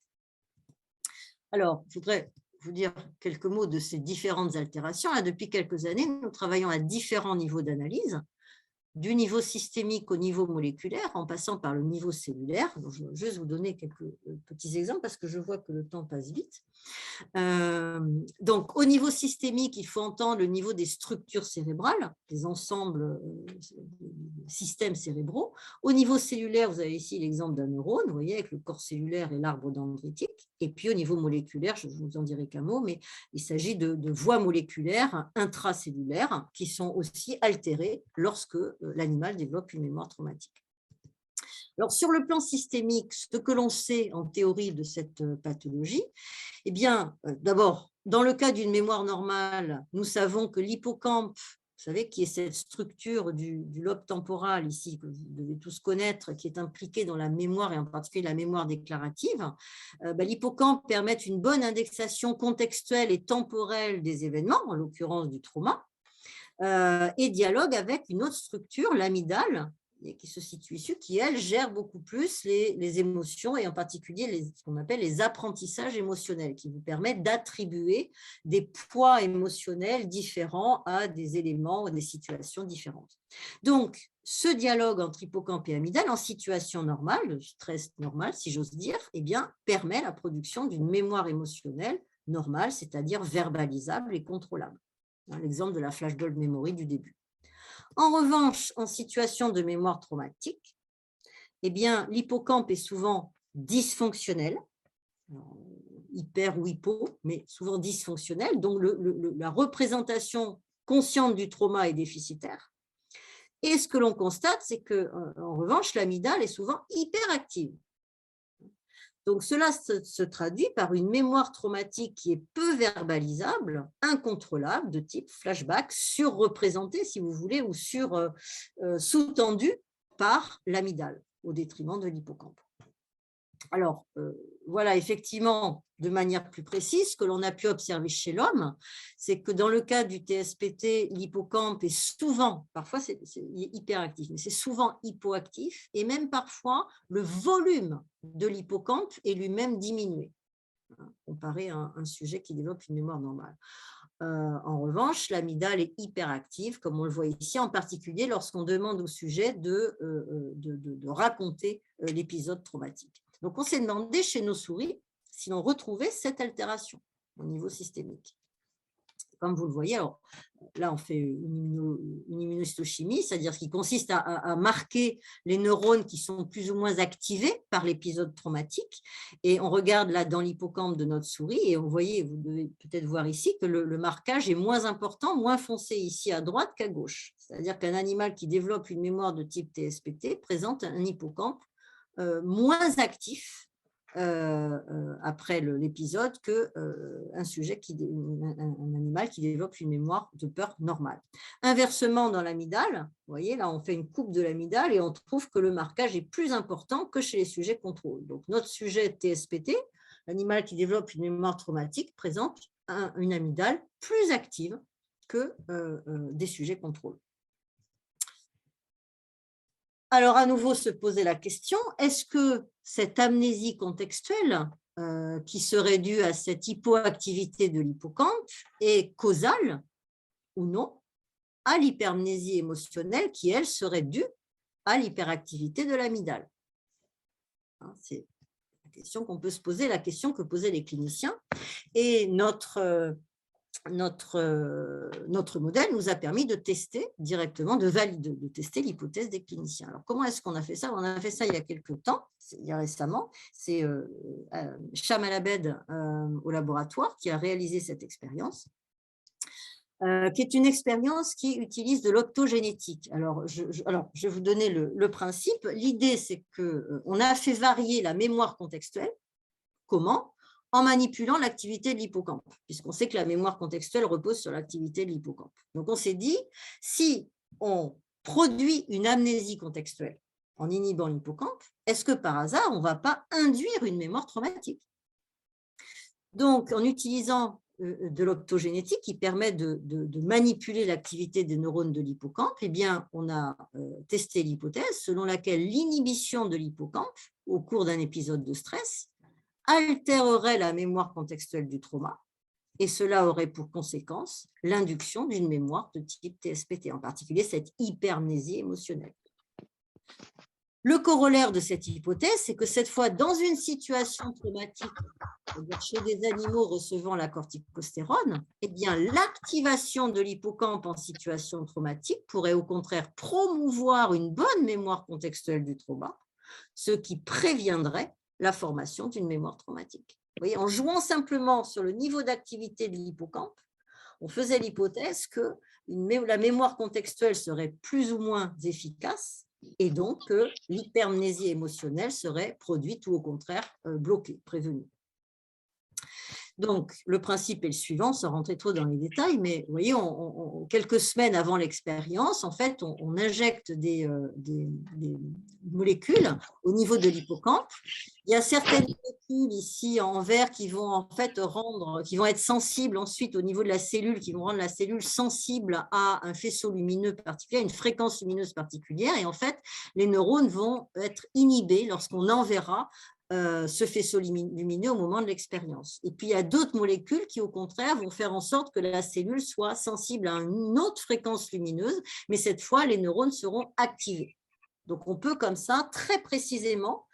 Alors, je voudrais vous dire quelques mots de ces différentes altérations. Là, depuis quelques années, nous travaillons à différents niveaux d'analyse, du niveau systémique au niveau moléculaire, en passant par le niveau cellulaire. Donc, je vais juste vous donner quelques petits exemples parce que je vois que le temps passe vite. Donc, au niveau systémique, il faut entendre le niveau des structures cérébrales, des ensembles systèmes cérébraux. Au niveau cellulaire, vous avez ici l'exemple d'un neurone, vous voyez, avec le corps cellulaire et l'arbre dendritique. Et puis, au niveau moléculaire, je ne vous en dirai qu'un mot, mais il s'agit de voies moléculaires intracellulaires qui sont aussi altérées lorsque l'animal développe une mémoire traumatique. Alors, sur le plan systémique, ce que l'on sait en théorie de cette pathologie, eh bien, d'abord, dans le cas d'une mémoire normale, nous savons que l'hippocampe, vous savez, qui est cette structure du lobe temporal ici, que vous devez tous connaître, qui est impliquée dans la mémoire et en particulier la mémoire déclarative, l'hippocampe permet une bonne indexation contextuelle et temporelle des événements, en l'occurrence du trauma, et dialogue avec une autre structure, l'amygdale, qui se situe ici, qui, elle, gère beaucoup plus les émotions et en particulier ce qu'on appelle les apprentissages émotionnels, qui vous permettent d'attribuer des poids émotionnels différents à des éléments ou des situations différentes. Donc, ce dialogue entre hippocampe et amygdale, en situation normale, de stress normal, si j'ose dire, eh bien, permet la production d'une mémoire émotionnelle normale, c'est-à-dire verbalisable et contrôlable. L'exemple de la flashbulb memory du début. En revanche, en situation de mémoire traumatique, eh bien, l'hippocampe est souvent dysfonctionnel, hyper ou hypo, mais souvent dysfonctionnel, donc la représentation consciente du trauma est déficitaire. Et ce que l'on constate, c'est qu'en revanche, l'amygdale est souvent hyperactive. Donc, cela se traduit par une mémoire traumatique qui est peu verbalisable, incontrôlable, de type flashback, surreprésentée, si vous voulez, ou sous-tendue par l'amygdale, au détriment de l'hippocampe. Alors, voilà, effectivement, de manière plus précise, ce que l'on a pu observer chez l'homme, c'est que dans le cas du TSPT, l'hippocampe est souvent, parfois il est hyperactif, mais c'est souvent hypoactif, et même parfois, le volume de l'hippocampe est lui-même diminué, hein, comparé à un sujet qui développe une mémoire normale. En revanche, l'amygdale est hyperactive, comme on le voit ici, en particulier lorsqu'on demande au sujet de raconter l'épisode traumatique. Donc, on s'est demandé chez nos souris si l'on retrouvait cette altération au niveau systémique. Comme vous le voyez, alors là, on fait une immunohistochimie, c'est-à-dire ce qui consiste à marquer les neurones qui sont plus ou moins activés par l'épisode traumatique. Et on regarde là dans l'hippocampe de notre souris et vous voyez, vous devez peut-être voir ici que le marquage est moins important, moins foncé ici à droite qu'à gauche. C'est-à-dire qu'un animal qui développe une mémoire de type TSPT présente un hippocampe moins actif après l'épisode qu'un sujet, un animal qui développe une mémoire de peur normale. Inversement, dans l'amygdale, vous voyez, là, on fait une coupe de l'amygdale et on trouve que le marquage est plus important que chez les sujets contrôle. Donc, notre sujet TSPT, l'animal qui développe une mémoire traumatique, présente une amygdale plus active que des sujets contrôle. Alors, à nouveau, se poser la question, est-ce que cette amnésie contextuelle qui serait due à cette hypoactivité de l'hippocampe est causale ou non à l'hypermnésie émotionnelle qui, elle, serait due à l'hyperactivité de l'amygdale? C'est la question qu'on peut se poser, la question que posaient les cliniciens. Et notre modèle nous a permis de tester directement, de tester l'hypothèse des cliniciens. Alors, comment est-ce qu'on a fait ça? On a fait ça il y a quelques temps, il y a récemment. C'est Cham Alabed au laboratoire qui a réalisé cette expérience, qui est une expérience qui utilise de l'optogénétique. Alors, je vais vous donner le principe. L'idée, c'est qu'on a fait varier la mémoire contextuelle. Comment? En manipulant l'activité de l'hippocampe, puisqu'on sait que la mémoire contextuelle repose sur l'activité de l'hippocampe. Donc, on s'est dit, si on produit une amnésie contextuelle en inhibant l'hippocampe, est-ce que par hasard, on ne va pas induire une mémoire traumatique? Donc, en utilisant de l'optogénétique qui permet de manipuler l'activité des neurones de l'hippocampe, eh bien, on a testé l'hypothèse selon laquelle l'inhibition de l'hippocampe au cours d'un épisode de stress altérerait la mémoire contextuelle du trauma, et cela aurait pour conséquence l'induction d'une mémoire de type TSPT, en particulier cette hypermnésie émotionnelle. Le corollaire de cette hypothèse, c'est que cette fois, dans une situation traumatique, c'est-à-dire chez des animaux recevant la corticostérone, eh bien, l'activation de l'hippocampe en situation traumatique pourrait au contraire promouvoir une bonne mémoire contextuelle du trauma, ce qui préviendrait la formation d'une mémoire traumatique. Vous voyez, en jouant simplement sur le niveau d'activité de l'hippocampe, on faisait l'hypothèse que la mémoire contextuelle serait plus ou moins efficace et donc que l'hypermnésie émotionnelle serait produite ou au contraire bloquée, prévenue. Donc, le principe est le suivant, sans rentrer trop dans les détails, mais vous voyez, quelques semaines avant l'expérience, en fait, on injecte des molécules au niveau de l'hippocampe. Il y a certaines molécules ici en vert qui vont en fait qui vont être sensibles ensuite au niveau de la cellule, qui vont rendre la cellule sensible à un faisceau lumineux particulier, à une fréquence lumineuse particulière. Et en fait, les neurones vont être inhibés lorsqu'on enverra ce faisceau lumineux au moment de l'expérience. Et puis, il y a d'autres molécules qui, au contraire, vont faire en sorte que la cellule soit sensible à une autre fréquence lumineuse, mais cette fois, les neurones seront activés. Donc, on peut comme ça, très précisément,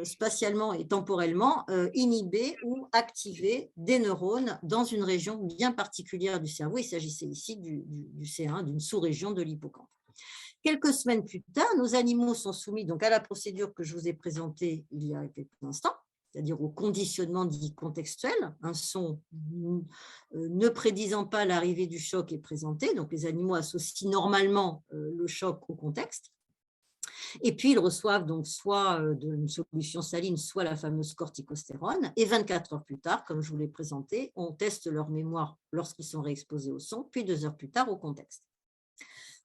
spatialement et temporellement, inhiber ou activer des neurones dans une région bien particulière du cerveau. Il s'agissait ici du C1, d'une sous-région de l'hippocampe. Quelques semaines plus tard, nos animaux sont soumis donc à la procédure que je vous ai présentée il y a quelques instants, c'est-à-dire au conditionnement dit contextuel. Un son ne prédisant pas l'arrivée du choc est présenté, donc les animaux associent normalement le choc au contexte. Et puis, ils reçoivent donc soit une solution saline, soit la fameuse corticostérone. Et 24 heures plus tard, comme je vous l'ai présenté, on teste leur mémoire lorsqu'ils sont réexposés au son, puis 2 heures plus tard au contexte.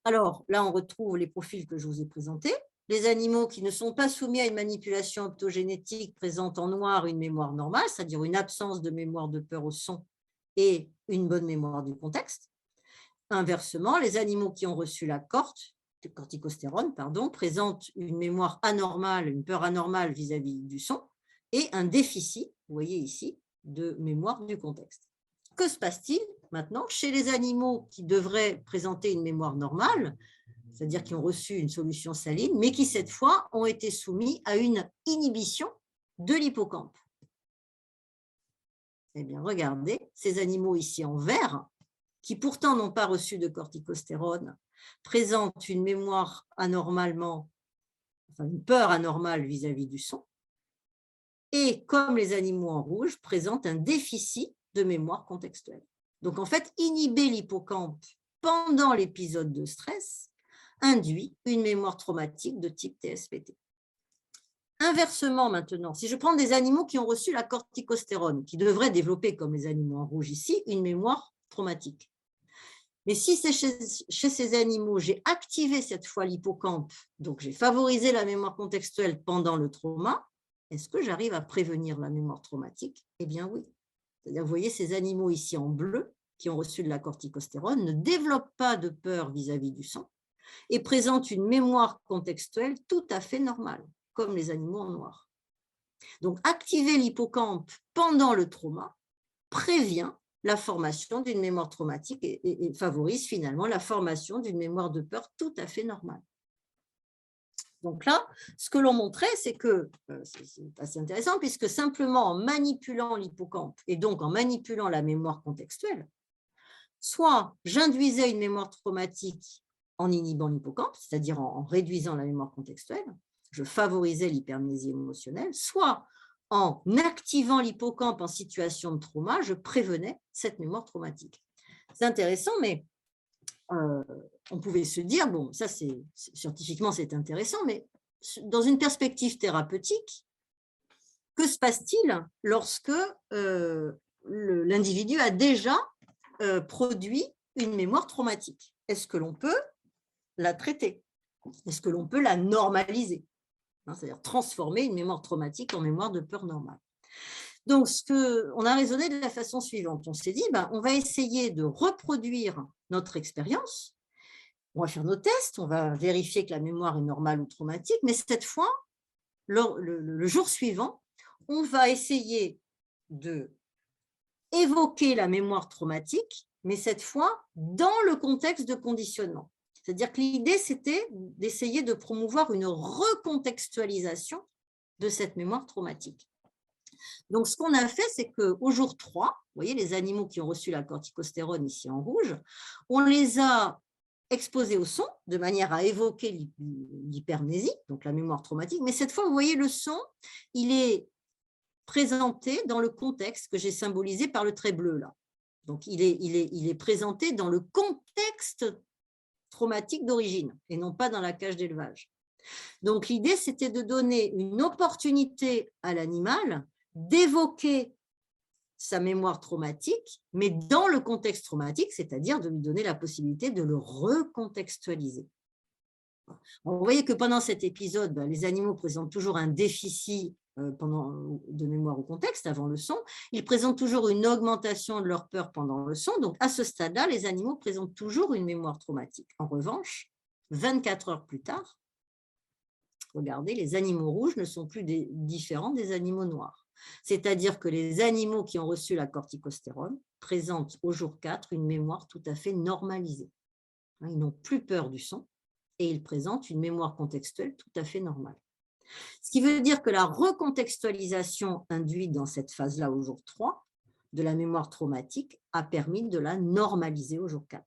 Alors là, on retrouve les profils que je vous ai présentés. Les animaux qui ne sont pas soumis à une manipulation optogénétique présentent en noir une mémoire normale, c'est-à-dire une absence de mémoire de peur au son et une bonne mémoire du contexte. Inversement, les animaux qui ont reçu la corticostérone présentent une mémoire anormale, une peur anormale vis-à-vis du son et un déficit, vous voyez ici, de mémoire du contexte. Que se passe-t-il maintenant chez les animaux qui devraient présenter une mémoire normale, c'est-à-dire qui ont reçu une solution saline, mais qui cette fois ont été soumis à une inhibition de l'hippocampe? Eh bien, regardez, ces animaux ici en vert, qui pourtant n'ont pas reçu de corticostérone, présentent une mémoire anormalement, enfin une peur anormale vis-à-vis du son, et comme les animaux en rouge, présentent un déficit de mémoire contextuelle. Donc en fait, inhiber l'hippocampe pendant l'épisode de stress induit une mémoire traumatique de type TSPT. Inversement maintenant, si je prends des animaux qui ont reçu la corticostérone, qui devraient développer, comme les animaux en rouge ici, une mémoire traumatique. Mais si c'est chez ces animaux, j'ai activé cette fois l'hippocampe, donc j'ai favorisé la mémoire contextuelle pendant le trauma, est-ce que j'arrive à prévenir la mémoire traumatique? Eh bien oui. C'est-à-dire, vous voyez, ces animaux ici en bleu, qui ont reçu de la corticostérone, ne développent pas de peur vis-à-vis du son et présentent une mémoire contextuelle tout à fait normale, comme les animaux en noir. Donc, activer l'hippocampe pendant le trauma prévient la formation d'une mémoire traumatique et favorise finalement la formation d'une mémoire de peur tout à fait normale. Donc là, ce que l'on montrait, c'est que, c'est assez intéressant, puisque simplement en manipulant l'hippocampe et donc en manipulant la mémoire contextuelle, soit j'induisais une mémoire traumatique en inhibant l'hippocampe, c'est-à-dire en réduisant la mémoire contextuelle, je favorisais l'hypermnésie émotionnelle, soit en activant l'hippocampe en situation de trauma, je prévenais cette mémoire traumatique. C'est intéressant, mais on pouvait se dire, bon, ça scientifiquement c'est intéressant, mais dans une perspective thérapeutique, que se passe-t-il lorsque l'individu a déjà produit une mémoire traumatique? Est-ce que l'on peut la traiter? Est-ce que l'on peut la normaliser? C'est-à-dire transformer une mémoire traumatique en mémoire de peur normale. Donc, on a raisonné de la façon suivante. On s'est dit, on va essayer de reproduire notre expérience. On va faire nos tests, on va vérifier que la mémoire est normale ou traumatique, mais cette fois, le jour suivant, on va essayer d'évoquer la mémoire traumatique, mais cette fois dans le contexte de conditionnement. C'est-à-dire que l'idée, c'était d'essayer de promouvoir une recontextualisation de cette mémoire traumatique. Donc, ce qu'on a fait, c'est qu'au jour 3, vous voyez les animaux qui ont reçu la corticostérone ici en rouge, on les a exposés au son de manière à évoquer l'hypermnésie, donc la mémoire traumatique, mais cette fois, vous voyez le son, il est présenté dans le contexte que j'ai symbolisé par le trait bleu là. Donc, il est présenté dans le contexte traumatique d'origine et non pas dans la cage d'élevage. Donc, l'idée, c'était de donner une opportunité à l'animal d'évoquer sa mémoire traumatique, mais dans le contexte traumatique, c'est-à-dire de lui donner la possibilité de le recontextualiser. Vous voyez que pendant cet épisode, les animaux présentent toujours un déficit de mémoire au contexte avant le son. Ils présentent toujours une augmentation de leur peur pendant le son. Donc, à ce stade-là, les animaux présentent toujours une mémoire traumatique. En revanche, 24 heures plus tard, regardez, les animaux rouges ne sont plus différents des animaux noirs. C'est-à-dire que les animaux qui ont reçu la corticostérone présentent au jour 4 une mémoire tout à fait normalisée. Ils n'ont plus peur du son et ils présentent une mémoire contextuelle tout à fait normale. Ce qui veut dire que la recontextualisation induite dans cette phase-là au jour 3 de la mémoire traumatique a permis de la normaliser au jour 4.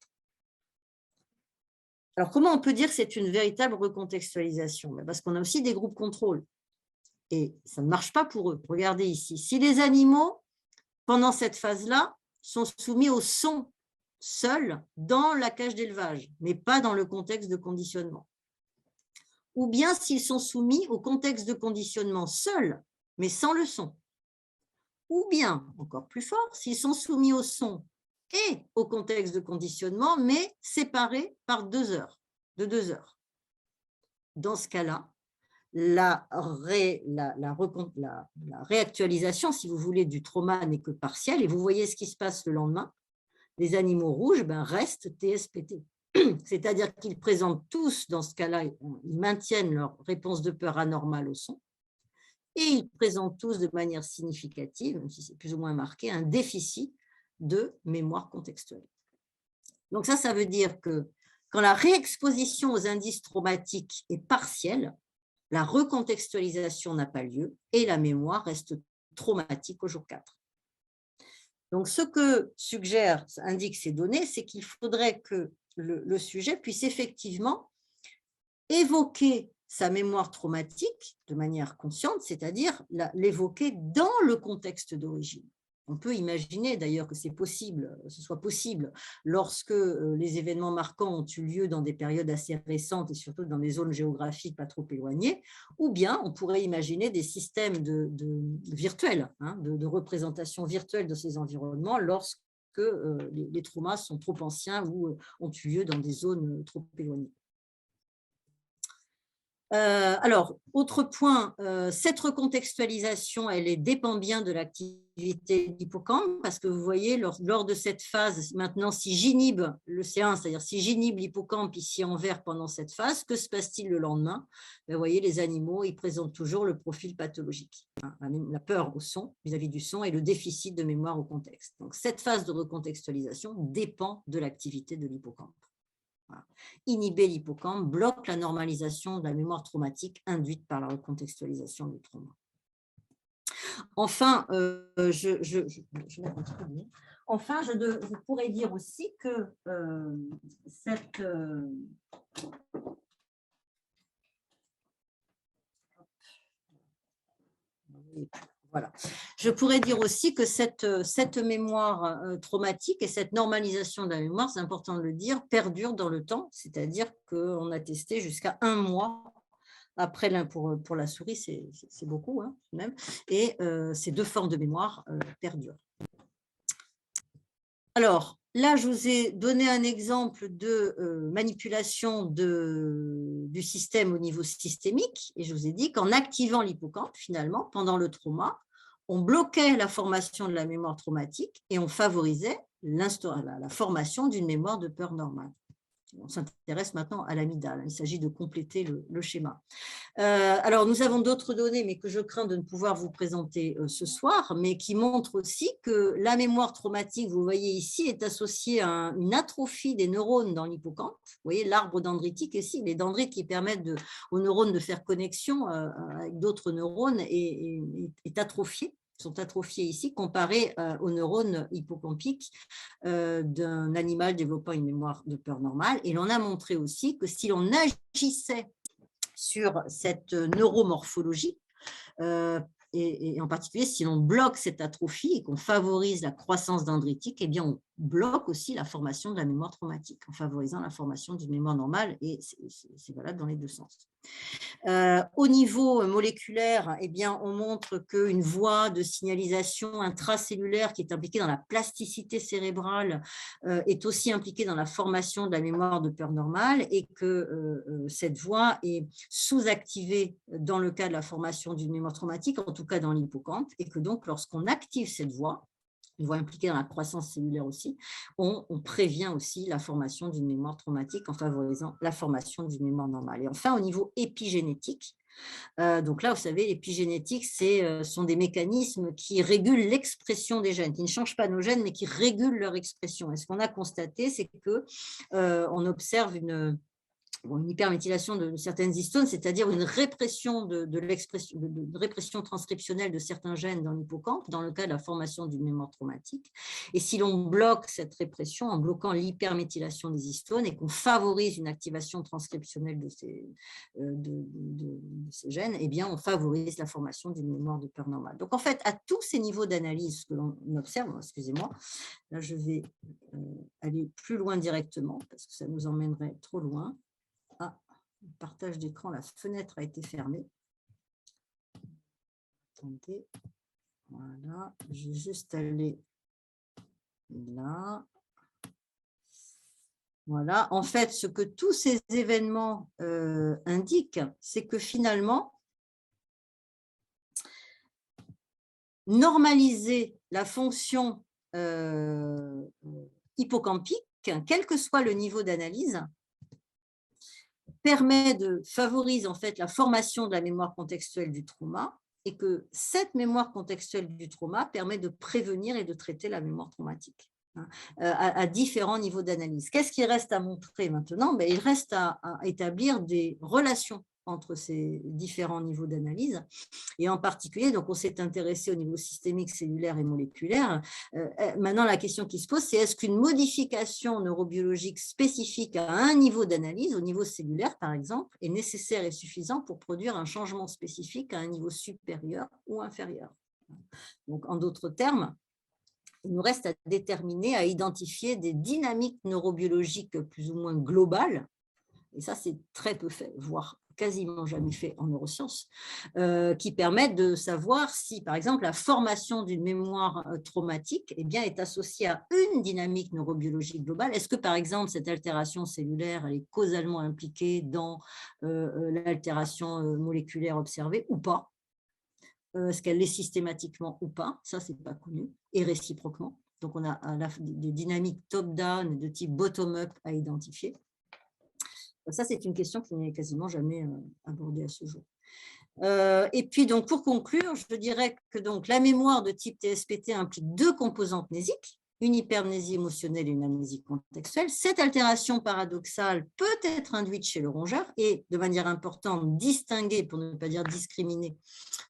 Alors, comment on peut dire que c'est une véritable recontextualisation? Parce qu'on a aussi des groupes contrôle. Et ça ne marche pas pour eux. Regardez ici. Si les animaux, pendant cette phase-là, sont soumis au son seul dans la cage d'élevage, mais pas dans le contexte de conditionnement, ou bien s'ils sont soumis au contexte de conditionnement seul, mais sans le son. Ou bien, encore plus fort, s'ils sont soumis au son et au contexte de conditionnement, mais séparés par 2 heures, de 2 heures. Dans ce cas-là, la réactualisation, si vous voulez, du trauma n'est que partielle, et vous voyez ce qui se passe le lendemain. Les animaux rouges restent TSPT. C'est-à-dire qu'ils présentent tous, dans ce cas-là, ils maintiennent leur réponse de peur anormale au son, et ils présentent tous de manière significative, même si c'est plus ou moins marqué, un déficit de mémoire contextuelle. Donc ça veut dire que quand la réexposition aux indices traumatiques est partielle, la recontextualisation n'a pas lieu et la mémoire reste traumatique au jour 4. Donc, ce que indiquent ces données, c'est qu'il faudrait que le sujet puisse effectivement évoquer sa mémoire traumatique de manière consciente, c'est-à-dire l'évoquer dans le contexte d'origine. On peut imaginer d'ailleurs que ce soit possible lorsque les événements marquants ont eu lieu dans des périodes assez récentes et surtout dans des zones géographiques pas trop éloignées, ou bien on pourrait imaginer des systèmes virtuels, de représentation virtuelle de ces environnements lorsque les traumas sont trop anciens ou ont eu lieu dans des zones trop éloignées. Alors, autre point, cette recontextualisation, elle dépend bien de l'activité de l'hippocampe, parce que vous voyez, lors de cette phase, maintenant, si j'inhibe le C1, c'est-à-dire si j'inhibe l'hippocampe ici en vert pendant cette phase, que se passe-t-il le lendemain? Vous voyez, les animaux, ils présentent toujours le profil pathologique, la peur au son, vis-à-vis du son, et le déficit de mémoire au contexte. Donc, cette phase de recontextualisation dépend de l'activité de l'hippocampe. Voilà. Inhiber l'hippocampe bloque la normalisation de la mémoire traumatique induite par la recontextualisation du trauma. Enfin, je pourrais dire aussi que cette… Voilà. Je pourrais dire aussi que cette mémoire traumatique et cette normalisation de la mémoire, c'est important de le dire, perdure dans le temps, c'est-à-dire qu'on a testé jusqu'à 1 mois après, pour la souris, c'est beaucoup même, et ces 2 formes de mémoire perdurent. Alors, là, je vous ai donné un exemple de manipulation du système au niveau systémique, et je vous ai dit qu'en activant l'hippocampe, finalement, pendant le trauma, on bloquait la formation de la mémoire traumatique et on favorisait la formation d'une mémoire de peur normale. On s'intéresse maintenant à l'amygdale. Il s'agit de compléter le schéma. Alors, nous avons d'autres données, mais que je crains de ne pouvoir vous présenter ce soir, mais qui montrent aussi que la mémoire traumatique, vous voyez ici, est associée à une atrophie des neurones dans l'hippocampe. Vous voyez l'arbre dendritique ici, les dendrites qui permettent aux neurones de faire connexion avec d'autres neurones est atrophié. Sont atrophiés ici, comparés aux neurones hippocampiques d'un animal développant une mémoire de peur normale. Et l'on a montré aussi que si l'on agissait sur cette neuromorphologie, et en particulier si l'on bloque cette atrophie et qu'on favorise la croissance dendritique, eh bien on bloque aussi la formation de la mémoire traumatique en favorisant la formation d'une mémoire normale, et c'est valable dans les 2 sens. Au niveau moléculaire, eh bien, on montre qu'une voie de signalisation intracellulaire qui est impliquée dans la plasticité cérébrale est aussi impliquée dans la formation de la mémoire de peur normale, et que cette voie est sous-activée dans le cas de la formation d'une mémoire traumatique, en tout cas dans l'hippocampe, et que donc lorsqu'on active cette voie, une voie impliquée dans la croissance cellulaire aussi, on prévient aussi la formation d'une mémoire traumatique en favorisant la formation d'une mémoire normale. Et enfin, au niveau épigénétique, donc là, vous savez, l'épigénétique, sont des mécanismes qui régulent l'expression des gènes, qui ne changent pas nos gènes, mais qui régulent leur expression. Et ce qu'on a constaté, c'est qu'on observe une hyperméthylation de certaines histones, c'est-à-dire une répression de répression transcriptionnelle de certains gènes dans l'hippocampe, dans le cas de la formation d'une mémoire traumatique. Et si l'on bloque cette répression en bloquant l'hyperméthylation des histones et qu'on favorise une activation transcriptionnelle de ces gènes, eh bien, on favorise la formation d'une mémoire de peur normale. Donc, en fait, à tous ces niveaux d'analyse que l'on observe, excusez-moi, là, je vais aller plus loin directement parce que ça nous emmènerait trop loin. partage d'écran, la fenêtre a été fermée. Attendez, voilà, je vais juste aller là. Voilà, en fait, ce que tous ces événements indiquent, c'est que finalement, normaliser la fonction hippocampique, quel que soit le niveau d'analyse, favorise en fait la formation de la mémoire contextuelle du trauma et que cette mémoire contextuelle du trauma permet de prévenir et de traiter la mémoire traumatique à différents niveaux d'analyse. Qu'est-ce qui reste à montrer maintenant? Il reste à établir des relations entre ces différents niveaux d'analyse. Et en particulier, donc on s'est intéressé au niveau systémique, cellulaire et moléculaire. Maintenant, la question qui se pose, c'est est-ce qu'une modification neurobiologique spécifique à un niveau d'analyse, au niveau cellulaire par exemple, est nécessaire et suffisant pour produire un changement spécifique à un niveau supérieur ou inférieur? Donc, en d'autres termes, il nous reste à déterminer, à identifier des dynamiques neurobiologiques plus ou moins globales, et ça c'est très peu fait, voire quasiment jamais fait en neurosciences, qui permettent de savoir si, par exemple, la formation d'une mémoire traumatique est associée à une dynamique neurobiologique globale. Est-ce que, par exemple, cette altération cellulaire elle est causalement impliquée dans l'altération moléculaire observée ou pas? Est-ce qu'elle l'est systématiquement ou pas? Ça, ce n'est pas connu, et réciproquement. Donc, on a des dynamiques top-down et de type bottom-up à identifier. Ça, c'est une question qui n'est quasiment jamais abordée à ce jour. Et puis, donc, pour conclure, je dirais que donc, la mémoire de type TSPT implique deux composantes mnésiques, une hypermnésie émotionnelle et une amnésie contextuelle. Cette altération paradoxale peut être induite chez le rongeur et, de manière importante, distinguée, pour ne pas dire discriminée,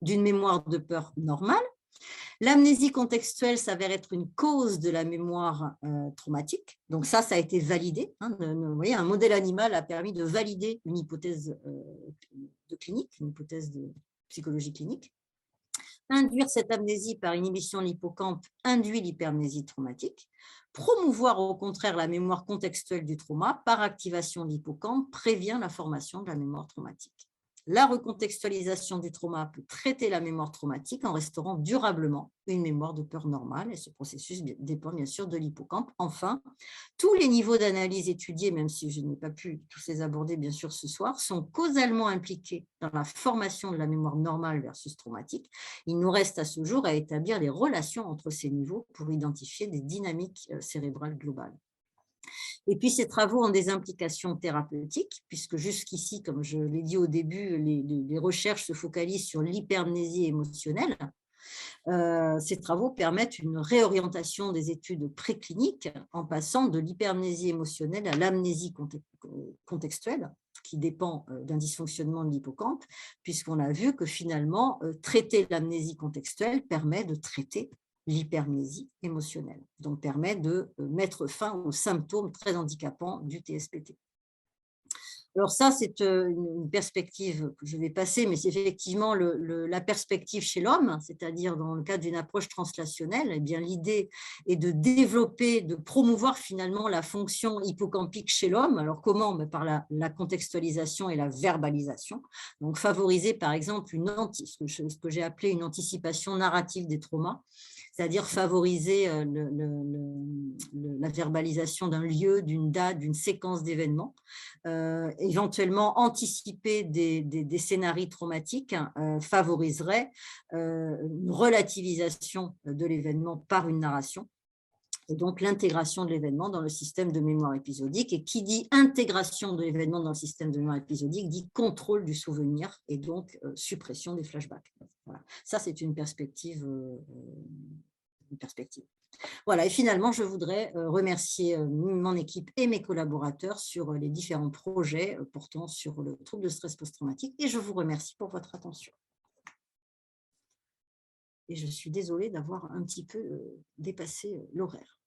d'une mémoire de peur normale. L'amnésie contextuelle s'avère être une cause de la mémoire traumatique. Donc ça a été validé. Vous voyez, un modèle animal a permis de valider une hypothèse de clinique, une hypothèse de psychologie clinique. Induire cette amnésie par inhibition de l'hippocampe induit l'hypermnésie traumatique. Promouvoir au contraire la mémoire contextuelle du trauma par activation de l'hippocampe prévient la formation de la mémoire traumatique. La recontextualisation du trauma peut traiter la mémoire traumatique en restaurant durablement une mémoire de peur normale, et ce processus dépend bien sûr de l'hippocampe. Enfin, tous les niveaux d'analyse étudiés, même si je n'ai pas pu tous les aborder bien sûr ce soir, sont causalement impliqués dans la formation de la mémoire normale versus traumatique. Il nous reste à ce jour à établir les relations entre ces niveaux pour identifier des dynamiques cérébrales globales. Et puis, ces travaux ont des implications thérapeutiques, puisque jusqu'ici, comme je l'ai dit au début, les recherches se focalisent sur l'hypermnésie émotionnelle. Ces travaux permettent une réorientation des études précliniques en passant de l'hypermnésie émotionnelle à l'amnésie contextuelle, qui dépend d'un dysfonctionnement de l'hippocampe, puisqu'on a vu que finalement, traiter l'amnésie contextuelle permet de traiter l'hypermnésie émotionnelle, donc permet de mettre fin aux symptômes très handicapants du TSPT. Alors ça, c'est une perspective que je vais passer, mais c'est effectivement la perspective chez l'homme, c'est-à-dire dans le cadre d'une approche translationnelle, l'idée est de développer, de promouvoir finalement la fonction hippocampique chez l'homme. Alors comment? Par la contextualisation et la verbalisation. Donc favoriser par exemple ce que j'ai appelé une anticipation narrative des traumas, c'est-à-dire favoriser la verbalisation d'un lieu, d'une date, d'une séquence d'événements, éventuellement anticiper des scénarios traumatiques favoriserait une relativisation de l'événement par une narration, et donc l'intégration de l'événement dans le système de mémoire épisodique. Et qui dit intégration de l'événement dans le système de mémoire épisodique dit contrôle du souvenir et donc suppression des flashbacks. Voilà. Ça, c'est une perspective. Voilà, et finalement, je voudrais remercier mon équipe et mes collaborateurs sur les différents projets portant sur le trouble de stress post-traumatique, et je vous remercie pour votre attention. Et je suis désolée d'avoir un petit peu dépassé l'horaire.